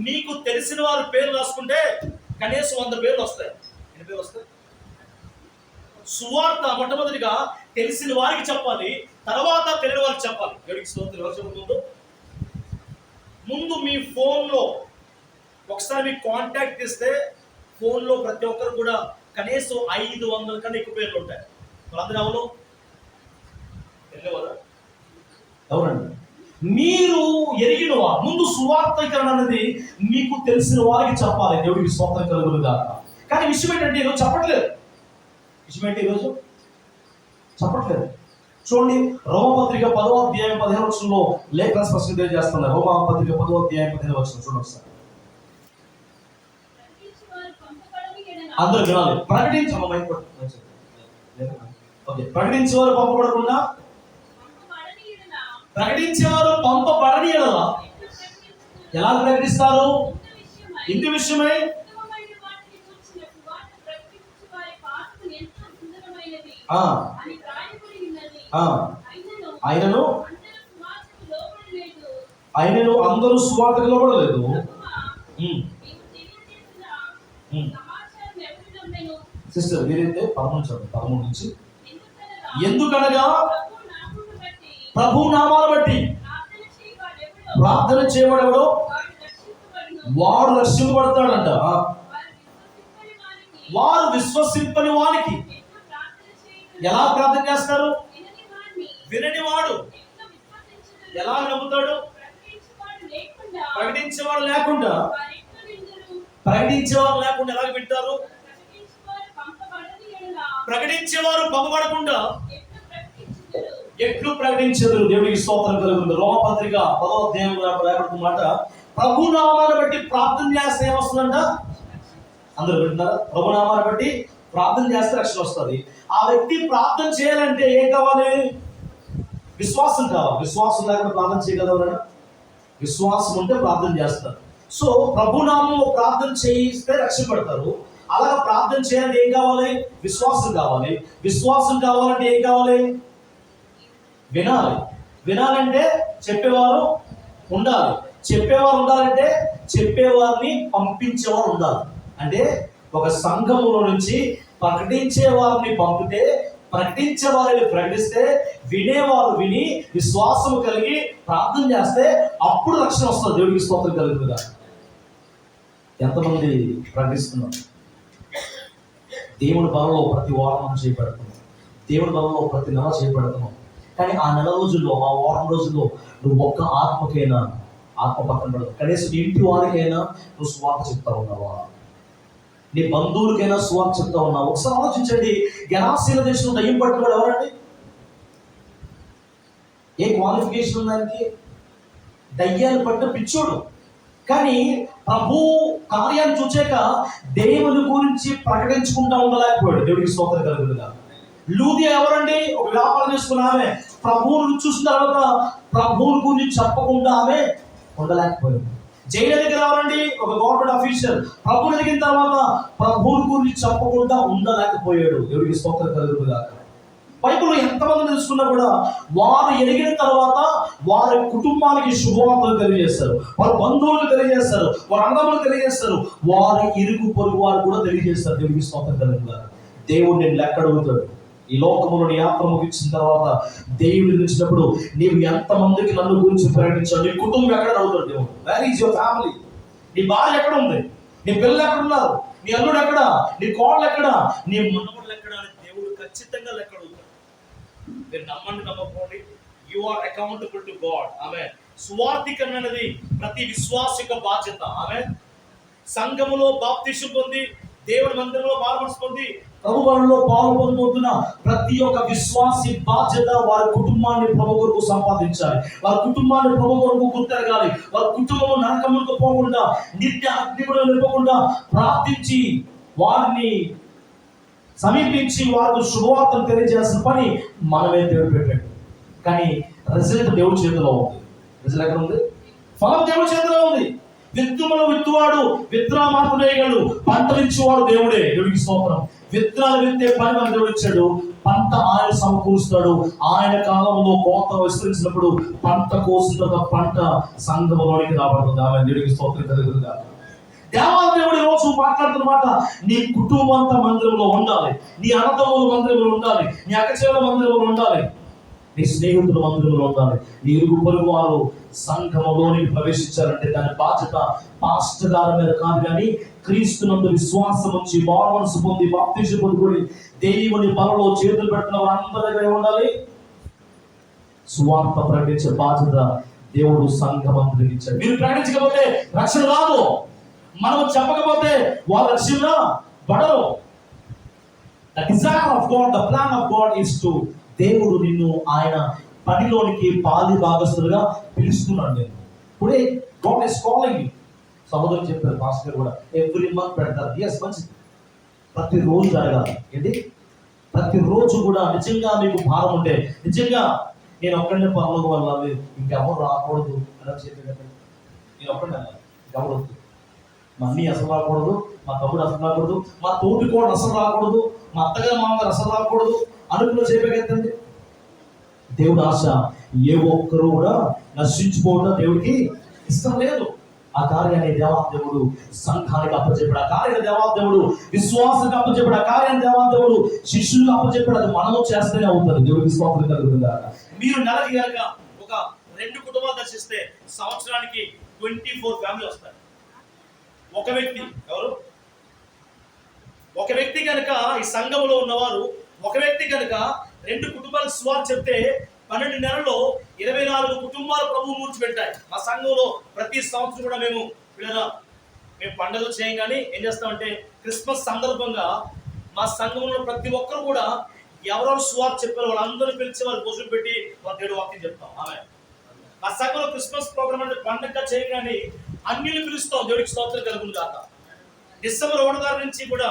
మీకు తెలిసిన వారి పేర్లు రాసుకుంటే కనీసం 100 పేర్లు వస్తాయి. ఎన్ని పేర్లు వస్తాయి? సువార్త మొట్టమొదటిగా తెలిసిన వారికి చెప్పాలి, తర్వాత తెలియని వారికి చెప్పాలి. దేవుడికి స్తోత్రం. ఎవరు చెప్పకుండా ముందు మీ ఫోన్లో ఒకసారి మీకు కాంటాక్ట్ ఇస్తే ఫోన్లో ప్రతి ఒక్కరు కూడా కనీసం 500 కన్నా ఎక్కువ పేర్లు ఉంటాయి. వాళ్ళందరూ ఎవరు? ఎవరండి? మీరు ఎరిగిన వారు. ముందు సువార్తీకరణ అనేది మీకు తెలిసిన వారికి చెప్పాలి. దేవుడికి స్తోత్రం కలుగును గాక. కానీ విషయం ఏంటంటే ఈరోజు చెప్పట్లేదు. విషయం ఏంటి? ఈరోజు చెప్పట్లేదు. చూడండి, రోమపత్రిక 10వ అధ్యాయం 15వ వచనంలో లేఖన స్పష్టంగా తెలియజేస్తున్నారు. రోమపత్రిక 10వ అధ్యాయం 15వ వచనం చూడండి ఒకసారి. అందరూ వినాలి. ప్రకటించేవారు పంపబడకుండా, ప్రకటించేవారు పంపబడని ఎడల ఎలా ప్రకటిస్తారు? ఇంటి విషయమై ఆయనను అందరూ సువార్తకు లోబడలేదు. సిస్టర్ మీరైతే 13 నుంచి ఎందుకనగా ప్రభు నామాలు బట్టి ప్రార్థన చేయబడేవాడు వాడు రక్షింపబడతాడంట. వారు విశ్వసింపని వానికి ఎలా ప్రార్థన చేస్తారు? వినని వాడు ఎలా నమ్ముతాడు? ప్రకటించేవాడు లేకుండా ఎలా వింటారు? ప్రకటించేవారు పంపబడకుండా ఎట్లు ప్రకటించదు. దేవుడికి స్తోత్రం కలుగుతుంది. రోమపత్రిక 10వ అధ్యాయం రాబడుతున్న మాట, ప్రభునామాన్ని బట్టి ప్రార్థన చేస్తే ఏమొస్తుందంట? అందరూ వింటున్నారా? ప్రభునామాన్ని బట్టి ప్రార్థన చేస్తే రక్షణ వస్తుంది. ఆ వ్యక్తి ప్రార్థన చేయాలంటే ఏం కావాలి? విశ్వాసం కావాలి. విశ్వాసం లేకుండా ప్రార్థన చేయగలవరా? విశ్వాసం ఉంటే ప్రార్థన చేస్తారు. సో ప్రభునామం ప్రార్థన చేయిస్తే రక్షణ పడతారు. అలాగా ప్రార్థన చేయాలంటే ఏం కావాలి? విశ్వాసం కావాలి. విశ్వాసం కావాలంటే ఏం కావాలి? వినాలి. వినాలంటే చెప్పేవారు ఉండాలి. చెప్పేవారు ఉండాలంటే చెప్పేవారిని పంపించేవారు ఉండాలి. అంటే ఒక సంఘములో నుంచి ప్రకటించే వారిని పంపితే, ప్రకటించే వారిని ప్రకటిస్తే, వినేవారు విని విశ్వాసము కలిగి ప్రార్థన చేస్తే అప్పుడు రక్షణ వస్తుంది. దేవుడికి స్తోత్రం కలుగుతుందా? ఎంతమంది ప్రకటిస్తున్నారు? దేవుని బలంలో ప్రతి వారం మనం చేపడుతున్నాం. దేవుని బలంలో ప్రతి నెల చేపడుతున్నాం. కానీ ఆ నెల రోజుల్లో, ఆ వారం రోజుల్లో నువ్వు ఒక్క ఆత్మకైనా, ఆత్మ పక్కన పడదు, కనీసం ఇంటి వారికైనా నువ్వు స్వార్థ చెప్తా ఉన్నావా? నీ బంధువులకైనా స్వార్థ చెప్తా ఉన్నావు? ఒకసారి ఆలోచించండి. గెరాసీల దేశంలో దయ్యం పట్టుకోడు ఎవరండి? ఏ క్వాలిఫికేషన్ ఉందానికి? దయ్యాలు పట్టిన పిచ్చోడు. కానీ ప్రభు కార్యాన్ని చూచాక దేవుని గురించి ప్రకటించుకుంటా ఉండలేకపోయాడు. దేవుడికి స్తోత్రం కలుగుతుందా? లూదియా ఎవరండి? ఒక వ్యాపారం చేసుకున్న ఆమె ప్రభువును చూసిన తర్వాత ప్రభువుని గురించి చెప్పకుండా ఆమె ఉండలేకపోయింది. జైలు దగ్గర ఎవరండి? ఒక గవర్నమెంట్ ఆఫీసర్ ప్రభువుని ఎదిగిన తర్వాత ప్రభువుని గురించి చెప్పకుండా ఉండలేకపోయాడు. దేవుడికి స్తోత్రం కలుగుతుందా? బైబిల్లో ఎంతమంది తెలుసుకున్నా కూడా వారు ఎదిగిన తర్వాత వారి కుటుంబానికి శుభవార్తలు తెలియజేస్తారు, వారి బంధువులకు తెలియజేస్తారు, వారి అన్నదమ్ములకు తెలియజేస్తారు, వారి ఇరుగు పొరుగు వారు కూడా తెలియజేస్తారు. దేవుడికి స్తోత్రం కలుగుతుందా? దేవుడు నేను లెక్క అడుగుతాడు. ఈ లోకములో నీ యాత్ర ముగించిన తర్వాత దేవుడిని వచ్చినప్పుడు నీవు ఎంతమందికి నన్ను గురించి ప్రకటించావు? నీ కుటుంబం ఎక్కడ అడుగుతాడు దేవుడు. Where is your family? నీ భార్య ఎక్కడ ఉంది? నీ పిల్లలు ఎక్కడ ఉన్నారు? నీ అల్లుడు ఎక్కడ? నీ కోడలు ఎక్కడ? నీ మనవడు ఎక్కడ? అని దేవుడు ఖచ్చితంగా లెక్క అడుగుతాడు. మీరు నమ్మండి నమ్మకపోండి, you are accountable to God. ఆమె సువార్థికరణ అనేది ప్రతి విశ్వాసిక బాధ్యత. ఆమె సంఘములో బాప్తిసం పొంది దేవుడి మందిరంలో పాల్గొని పొంది ప్రభువులో పాల్గొనబోతున్న ప్రతి ఒక్క విశ్వాసి బాధ్యత వారి కుటుంబాన్ని ప్రభు కొరకు సంపాదించాలి. వారి కుటుంబాన్ని ప్రభు కొరకు గుర్తెరగాలి. వారి కుటుంబం నరకములకు పోకుండా, నిత్య అగ్నిలో నిలవకుండా ప్రార్థించి వారిని సమీపించి వారికి శుభవార్తను తెలియజేయాల్సిన పని మనమే దేవుడు పెట్టాడు. కానీ రిజల్ట్ దేవుడి చేతిలో ఉంది. రిజల్ట్ ఎక్కడ ఉంది? ఫలం దేవుడి చేతిలో ఉంది. విత్తుమలు విత్తువాడు విత్తనాలు మాత్రం వేయగలడు, పంటలు ఇచ్చేవాడు దేవుడే. దేవుడికి స్తోత్రం. విత్తనాలు విత్తే పని మన దేవుడు ఇచ్చాడు, పంట ఆయన సమకూరుస్తాడు. ఆయన కాలంలో కోత విస్తరించినప్పుడు పంట కోసిన పంట సంఘంలోనికి రాబడుతుంది. ఆమె దేవుడికి స్తోత్రం కలుగుతుందా? దేవాదేవుడి రోజు మాట్లాడుతున్నమాట, నీ కుటుంబం అంతా మందిరంలో ఉండాలి, నీ అన్నదమ్ముల మందిరంలో ఉండాలి, నీ అక్కచెల్లెల మందిరంలో ఉండాలి, నీ స్నేహితుల మందిరంలో ఉండాలి. నీ ఇరుగు పొరుగు వారు సంఘములోనికి ప్రవేశించాలంటే దాని బాధ్యత పాస్టర్ గారి మీద కాదు, కానీ క్రీస్తునందు విశ్వాసం వచ్చి మారుమనసు పొంది బాప్తిసం పొందుకొని దేవుని బలలో చేతులు పెట్టిన వారందరి దగ్గర ఉండాలి. సువార్త ప్రకటించే బాధ్యత దేవుడు సంఘమందరికి ఇచ్చాడు. మీరు ప్రకటించకపోతే రక్షణ రాదు. మనం చెప్పకపోతే వాళ్ళు రక్షణ పడరు. The desire of God, the plan of God is to, దేవుడు నిన్ను ఆయన పనిలోనికి పాలి భాగస్తులుగా పిలుస్తున్నాడు. నేను ఇప్పుడే God is calling you. సహోదరులు చెప్పారు, మాస్టర్ కూడా ఎవ్రీ మంత్ పెడతారు. ఎస్, మంచిది. ప్రతిరోజు జరగాలి. ఏంటి? ప్రతిరోజు కూడా నిజంగా మీకు భారం ఉంటే, నిజంగా నేను ఒక్కడే పనులకు వెళ్ళాలి, ఇంకెవరు రాకూడదు అని చెప్పి నేను ఒక్కడే వెళ్ళాలి, ఇంకెవరు వద్దు, మా అన్నీ అసలు రాకూడదు, మా తమ్ముడు అసలు రాకూడదు, మా తోటి కూడా అసలు రాకూడదు, మా అత్తగారు మామగారు అసలు రాకూడదు అనుకున్న చెప్పేకెత్తండి. దేవుడు ఆశ ఏ ఒక్కరు కూడా నశించుకోవడం దేవుడికి ఇష్టం లేదు. ఆ కార్యాన్ని దేవాదేవుడు సంఘానికి అప్పచెప్పాడు. ఆ కార్యాన్ని దేవాదేవుడు విశ్వాసానికి అప్పచెప్పాడు. ఆ కార్యాన్ని దేవాదేవుడు శిష్యులకు అప్పచెప్పాడు. అది మనము చేస్తేనే అవుతుంది. దేవుడికి స్తోత్రం కలుగుతుందా? మీరు నెలకి కనుక ఒక 2 కుటుంబాలు దర్శిస్తే సంవత్సరానికి 24 ఫ్యామిలీ వస్తారు. ఒక వ్యక్తి ఎవరు? ఒక వ్యక్తి కనుక ఈ సంఘంలో ఉన్నవారు ఒక వ్యక్తి కనుక 2 కుటుంబాలకు సువార్త చెప్తే 12 నెలల్లో 24 కుటుంబాలు ప్రభువు మూర్చిపెట్టాయి. మా సంఘంలో ప్రతి సంవత్సరం కూడా మేము పండుగలు చేయం, కానీ ఏం చేస్తామంటే క్రిస్మస్ సందర్భంగా మా సంఘంలో ప్రతి ఒక్కరు కూడా ఎవరెవరు సువార్త చెప్పారు వాళ్ళందరూ పిలిచి వాళ్ళు భోజనం పెట్టి వాళ్ళ దేవుడు వాక్యం చెప్తాం. ఆమె ఆ సంఘంలో క్రిస్మస్ ప్రోగ్రామ్ అంటే పండగ చేయగానే అన్యులు పిలుస్తాం. దేవుడికి స్తోత్రం కలుగును గాక. డిసెంబర్ 1 తారీఖు నుంచి కూడా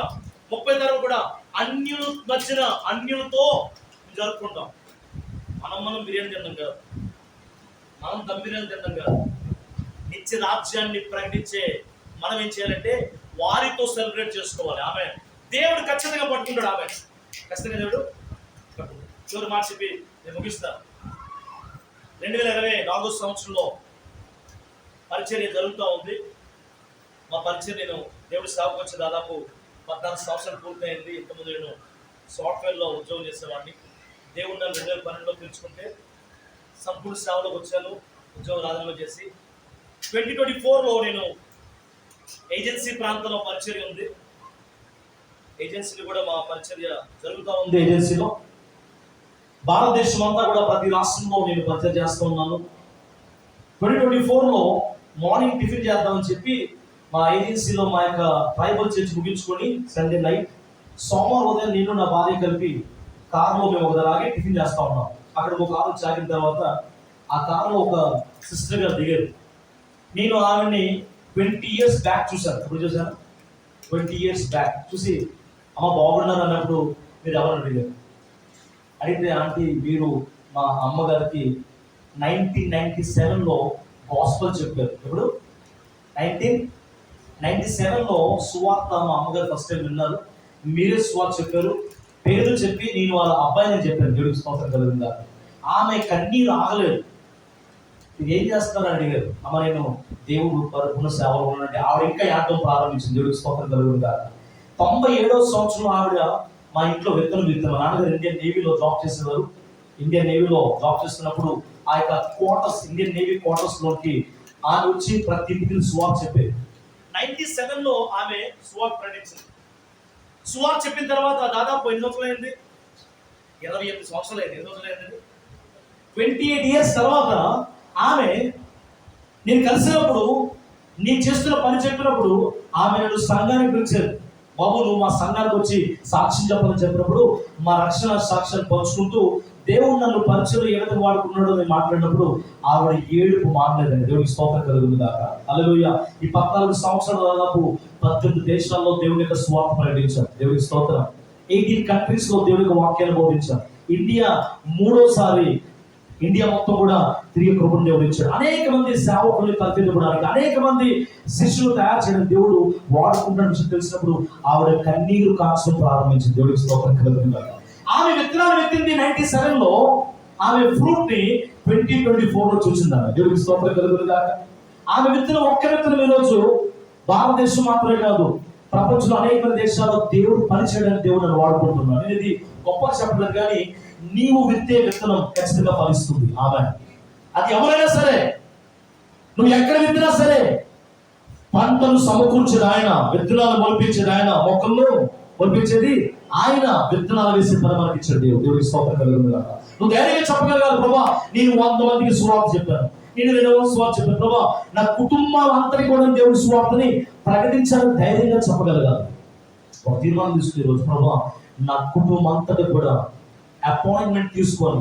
30 తారీఖు కూడా అన్యులు వచ్చిన అన్యులతో జరుపుకుంటాం. మనం బిర్యానీ తిన్నాం కాదు, మనం దమ్ బిర్యానీ తిన్నాం కాదు. నిత్య రాజ్యాన్ని ప్రకటించే మనం ఏం చేయాలంటే వారితో సెలబ్రేట్ చేసుకోవాలి. ఆమె దేవుడు ఖచ్చితంగా పట్టుకుంటాడు. ఆమె ఖచ్చితంగా దేవుడు పట్టుకుంటాడు. చివరి మాట చెప్పి నేను ముగిస్తాను. 2024 సంవత్సరంలో పరిచర్య జరుగుతూ ఉంది. మా పరిచయం నేను దేవుడి సేవకు వచ్చి దాదాపు 14 సంవత్సరాలు పూర్తయింది. ఇంతకుముందు నేను సాఫ్ట్వేర్లో ఉద్యోగం చేసేవాడిని. దేవుడు నన్ను 2012లో పిలుచుకుంటే సంపూర్ణ సేవలోకి వచ్చాను. ఉద్యోగం రాజీనామా చేసి 2024లో నేను ఏజెన్సీ ప్రాంతంలో పరిచర్య ఉంది. ఏజెన్సీలో కూడా మా పరిచర్య జరుగుతూ ఉంది. ఏజెన్సీలో భారతదేశం అంతా కూడా ప్రతి రాష్ట్రంలో నేను పరిచయం చేస్తూ ఉన్నాను. 2024లో మార్నింగ్ టిఫిన్ చేద్దామని చెప్పి మా ఏజెన్సీలో మా యొక్క ట్రైబల్ చర్చ్ ముగించుకొని సండే నైట్ సోమవారం ఉదయం నేను నా భార్య కలిపి కారులో మేము ఒకదాగే టిఫిన్ చేస్తూ ఉన్నాం. అక్కడ ఒక కారు చాకిన తర్వాత ఆ కారులో ఒక సిస్టర్ గారు దిగారు. నేను ఆవిడ్ని 20 years బ్యాక్ చూశాను. ఎప్పుడు చూశాను? 20 years బ్యాక్ చూసి అమ్మ బాగున్నారు అన్నప్పుడు మీరు ఎవరు అడిగారు? అడిగితే ఆంటీ మీరు మా అమ్మగారికి 1997లో గాస్పెల్ చెప్పారు. ఎప్పుడు? 1997లో సువార్త మా అమ్మగారు ఫస్ట్ టైం విన్నారు. మీరే సువార్త చెప్పారు. పేరు చెప్పి నేను వాళ్ళ అబ్బాయిని చెప్పాను. దేవుడికి స్తోత్రం కలుగుతుందా. ఆమె కన్నీరు ఆగలేదు. మీరు ఏం చేస్తున్నారని అడిగారు. అమ్మ నేను దేవుడు పరిపూర్ణ సేవలో ఉన్నట్టు ఆవిడ ఇంకా యాత్ర ప్రారంభించింది. దేవుడికి స్తోత్రం కలుగుతుందా. 97వ సంవత్సరంలో ఆవిడ మా ఇంట్లో విత్తనం విత్తనం. మా నాన్నగారు ఇండియన్ నేవీలో జాబ్ చేసేవారు. ఇండియన్ నేవీలో జాబ్ చేస్తున్నప్పుడు ఆ యొక్క క్వార్టర్స్ ఇండియన్ నేవీ క్వార్టర్స్లోకి ఆమె వచ్చి ప్రతి ఇంటికి సువార్త చెప్పేది. 97లో ఆమె సువార్త ప్రకటించింది. సువార్త చెప్పిన తర్వాత దాదాపు 8 సంవత్సరాలు అయింది. 28 సంవత్సరాలు అయింది. 8 సంవత్సరాలు అయింది. 28 years తర్వాత ఆమె నేను కలిసినప్పుడు నేను చేస్తున్న పని చెప్పినప్పుడు ఆమె నన్ను సంఘానికి పిలిచారు. బాబు నువ్వు మా సంఘానికి వచ్చి సాక్ష్యం చెప్పని చెప్పినప్పుడు మా రక్షణ సాక్ష్యాన్ని పంచుకుంటూ దేవుడు నన్ను పరిచయం ఎవరైతే వాడుకున్నాడో నేను మాట్లాడినప్పుడు ఆవిడ ఏడుపు మానలేదండి. దేవుడికి స్తోత్రం కలుగుతుంది కాక. హల్లెలూయా. ఈ 14 సంవత్సరాలు దాదాపు 18 దేశాల్లో దేవుడి యొక్క స్వార్థ ప్రకటించారు. దేవుడికి స్తోత్రం. 18 countries లో దేవుడి యొక్క వాక్యాన్ని బోధించారు. ఇండియా 3వసారి ఇండియా మొత్తం కూడా తిరిగి కృపను దేవుడు ఇచ్చాడు. అనేక మంది సేవకుల్ని తలెత్తుకోవడానికి అనేక మంది శిష్యులు తయారు చేయడం దేవుడు వాడుకుంటున్న విషయం తెలిసినప్పుడు ఆవిడ కన్నీరు కాల్చడం ప్రారంభించింది. దేవుడికి స్తోత్రం కలుగుతుంది. ఆమె విత్తనాలు విత్తింది 97లో. ఆమె ఫ్రూట్ ని 2024లో చూసింది. ఆమె దేవుడికి స్తోత్రం కలుగుతుంది. ఆమె విత్తనం ఒక్క విత్తనం ఈరోజు భారతదేశం మాత్రమే కాదు ప్రపంచంలో అనేక దేశాల్లో దేవుడు పనిచేయడానికి దేవుడు నన్ను వాడుకుంటున్నాడు. నేను ఇది గొప్ప చెప్పలేదు కానీ నీవు విత్తే విత్తనం ఖచ్చితంగా ఫలిస్తుంది. ఆమె అది ఎవరైనా సరే నువ్వు ఎక్కడ విత్తినా సరే పంటను సమకూర్చేది ఆయన, విత్తనాలు మొలిపించేది ఆయన, మొక్కలను మొలిపించేది ఆయన, విత్తనాలు వేసి పని మనకి ఇచ్చాడు దేవుడు. దేవుడికి స్తోత్రం కలుగుతుంది. నువ్వు ధైర్యంగా చెప్పగలగాలి ప్రభా నేను 100 మందికి సువార్త చెప్పాను, నేను 200 సువార్త చెప్పాను ప్రభా నా కుటుంబం అంతటి కూడా దేవుడి సువార్తని ప్రకటించాలని ధైర్యంగా చెప్పగలగాలి. ఒక తీర్మానం తీసుకునే రోజు ప్రభా నా కుటుంబం అంతటి కూడా అపాయింట్మెంట్ తీసుకొని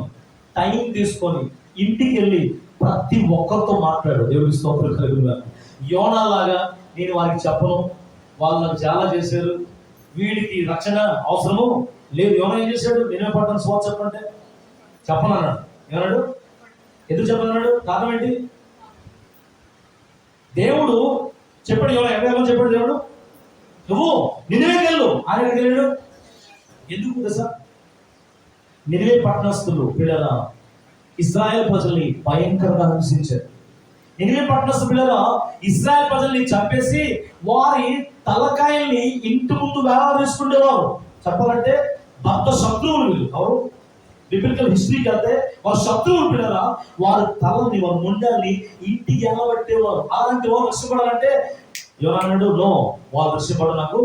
టైం తీసుకొని ఇంటికి వెళ్ళి ప్రతి ఒక్కరితో మాట్లాడు. దేవుడికి స్తోత్రం కలుగుతుంది. యోనా లాగా నేను వారికి చెప్పను, వాళ్ళు నాకు చాలా చేశారు, వీడికి రక్షణ అవసరము లేదు. యోనా ఏం చేశాడు? నేనే పడ్డాను సువార్త చెప్పంటే చెప్పను అన్నాడు. ఏమన్నాడు? ఎందుకు చెప్పనన్నాడు? కారణం ఏంటి? దేవుడు చెప్పాడు. ఎవరు చెప్పాడు? దేవుడు నువ్వు నినివేకి వెళ్ళు. ఆయన ఎక్కడికి వెళ్ళాడు? ఎందుకు తెలుసా? నినివే పట్టణస్థులు పిల్లల ఇశ్రాయేల్ ప్రజల్ని భయంకరంగా హింసించారు. నినివే పట్టణస్థుల పిల్లల ఇశ్రాయేల్ ప్రజల్ని చంపేసి వారి తలకాయల్ని ఇంటి ముందు వేలాడదీసుకుండేవారు. చెప్పాలంటే భర్త శత్రువులు వీళ్ళు. ఎవరు? బిబ్లికల్ హిస్టరీకి వెళ్తే వారు శత్రువులు పిల్లల వారి తలని వారి ముండాన్ని ఇంటికి ఎలబట్టేవారు. అలాంటి వారు రక్షపడాలంటే ఎవరన్నాడు? నో, వాళ్ళు రక్షపడ నాకు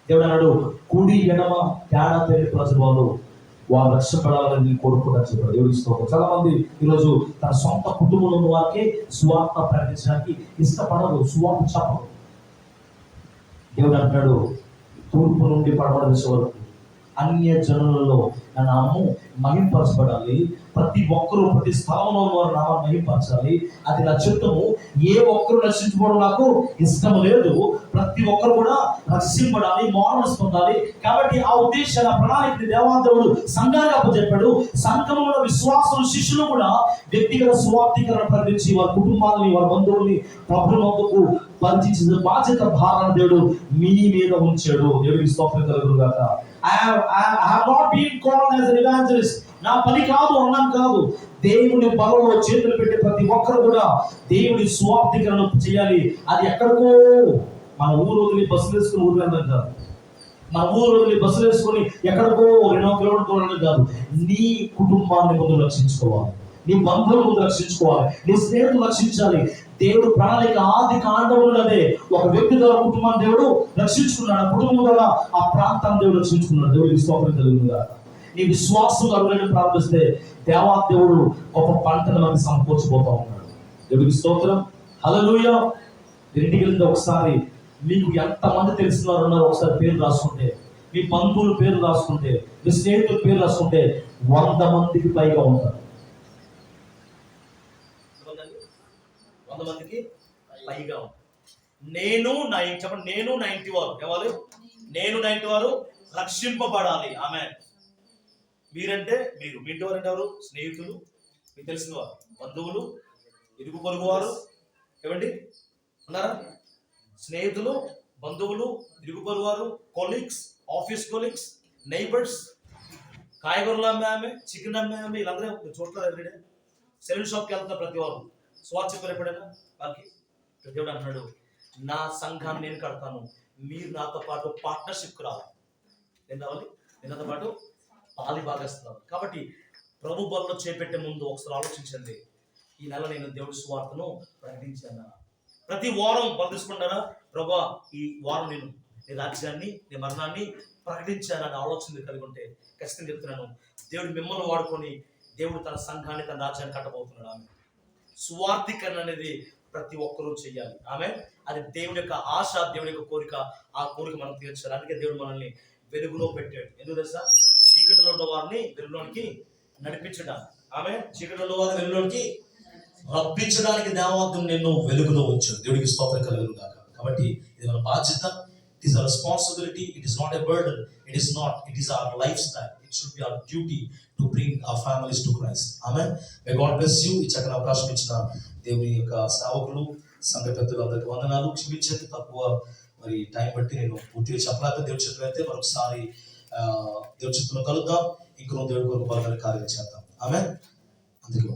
దేవుడు అన్నాడు కుడి ఎడమ తేడా తెలియని ప్రజలు వారు రక్షపడాలని కోరుకుంటారు చెప్పాడు. దేవుడికి స్తోత్రం. చాలా మంది ఈరోజు తన సొంత కుటుంబంలో ఉన్న వారికి సువార్త ప్రకటించడానికి ఇష్టపడరు, సువార్త చెప్పరు. దేవుడు అంటాడు తూర్పు నుండి పడమర దిశ వరకు అన్య జనులలో నా నామము మహింపరచబడాలి, ప్రతి ఒక్కరూ ప్రతి స్థలంలో వారు నామాన్ని మహిమపరచాలి. అది నా చిత్తము. ఏ ఒక్కరు రక్షించుకోవడం నాకు ఇష్టం లేదు. ప్రతి ఒక్కరు కూడా రక్షింపడాలి, మారల్స్ పొందాలి. కాబట్టి ఆ ఉద్దేశాన్ని, ఆ ప్రణాళికని దేవాదేవుడు సంఘానికి అప్పచెప్పాడు. సంఘంలో విశ్వాసులు, శిష్యులు కూడా వ్యక్తిగత సువార్థీకరణ ప్రకటించి వారి కుటుంబాలని, వారి బంధువుల్ని ప్రభువుకు పరిచయించిన బాధ్యత, భారాన్ని దేవుడు మీ మీద ఉంచాడు. దేవుడికి స్తోత్రం కలుగును గాక. I have not been called as an evangelist. నా పని కాదు, అన్నాను కాదు. దేవుని బలంలో చేతులు పెట్టే ప్రతి ఒక్కరు కూడా దేవుని సువార్థీకరణ చేయాలి. అది ఎక్కడికో మన ఊరు వదిలి బస్సులు వేసుకుని ఊరు వెళ్ళడం కాదు. మన ఊరు వదిలి బస్సులు వేసుకొని ఎక్కడికో 2 కిలోమీటర్లు వెళ్ళడం కాదు. నీ కుటుంబాన్ని ముందు రక్షించుకోవాలి, నీ బంధువుల ముందు రక్షించుకోవాలి, నీ స్నేహితులు రక్షించాలి. దేవుడు ప్రణాళిక ఆది కాండములోనే ఒక వ్యక్తి ద్వారా కుటుంబాన్ని దేవుడు రక్షించుకున్నాడు. ఆ కుటుంబం ద్వారా ఆ ప్రాంతాన్ని దేవుడు రక్షించుకున్నాడు. దేవుడికి స్తోత్రం కలుగునుగా. నీ విశ్వాసం అరువులను ప్రారంభిస్తే దేవాదేవుడు ఒక పంటను మనకి సమకూర్చిపోతా ఉన్నాడు. దేవుడికి స్తోత్రం. హల్లెలూయా. ఇంటికి వెళ్తే ఒకసారి మీకు ఎంతమంది తెలిసిన వారు ఉన్నారో ఒకసారి పేరు రాసుకుంటే, మీ బంధువుల పేరు రాసుకుంటే, మీ స్నేహితుల పేరు రాసుకుంటే 100 మందికి పైగా ఉంటారు. 100 మందికి పైగా ఉంటారు. చెప్పండి, నేను 90 వారు ఏవాలి, నేను 90 వారు రక్షింపబడాలి. ఆమె మీరంటే మీరు, మీ ఇంటి వారు అంటే ఎవరు? స్నేహితులు, మీకు తెలిసిన వారు, బంధువులు, ఇరుగు పొరుగు వారు. ఏమండి ఉన్నారా? స్నేహితులు, బంధువులు, ఇరుగు పొరుగు వారు, కొలీగ్స్, ఆఫీస్ కొలీగ్స్, నైబర్స్, కాయగూరలు అమ్మే ఆమె, చికెన్ అమ్మే ఆమె, వీళ్ళందరూ చూడలేదు. ఎవ్రీడే సెలూన్ షాప్కి వెళ్తున్న ప్రతి వారు స్వార్థ చెప్పారు ఎప్పుడైనా వాళ్ళకి? దేవుడు అంటున్నాడు, నా సంఘాన్ని నేను కడతాను, మీరు నాతో పాటు పార్ట్నర్షిప్కి రావాలి. ఏం రావాలి? నేను నాతో పాటు పాలి భాగస్తున్నారు. కాబట్టి ప్రభు బలలో చేపెట్టే ముందు ఒకసారి ఆలోచించండి, ఈ నెల నేను దేవుడి సువార్తను ప్రకటించాను. ప్రతి వారం బలిసుకుంటారా? ప్రభా, ఈ వారం నేను నీ రాజ్యాన్ని, నీ మరణాన్ని ప్రకటించానని ఆలోచన కలిగి ఉంటే ఖచ్చితంగా చెప్తున్నాను, దేవుడు మిమ్మల్ని వాడుకొని దేవుడు తన సంఘాన్ని, తన రాజ్యాన్ని కట్టబోతున్నాడు. ఆమె సువార్థీకరణ అనేది ప్రతి ఒక్కరూ చెయ్యాలి. ఆమె అది దేవుడి యొక్క ఆశ, దేవుడి యొక్క కోరిక. ఆ కోరిక మనం తీర్చాలి. అందుకే దేవుడు మనల్ని వెలుగులో పెట్టాడు. ఎందుకు తెలుసా? చీకటిలో ఉన్న వారిని వెలుగులోనికి నడిపించడానికి. ఆమె చీకటిలో వారిని వెలుగులోనికి రప్పించడానికి దేవాలయం నిన్ను వెలుగులో ఉంచాడు. దేవుడికి స్తోత్రం కలుగును గాక. కాబట్టి ఇది మన బాధ్యత. It is a responsibility. It is not a burden. It is our lifestyle. It should be our duty to bring our families to Christ. Amen. May God bless you. ఈ చక్కని అవకాశం ఇచ్చిన దేవుని యొక్క సేవకులు, సంఘ పెద్దలు అందరికీ వందనాలు. క్షమించండి, తక్కువ మరి టైం బట్టి నేను పూర్తిగా చెప్పలేక. దేవుడి చిత్రం అయితే మరొకసారి దేవుడి చిత్రంలో కలుద్దాం. ఇంకో దేవుడి కొరకు బలమైన కార్యం చేద్దాం. ఆమెన్. అందుకే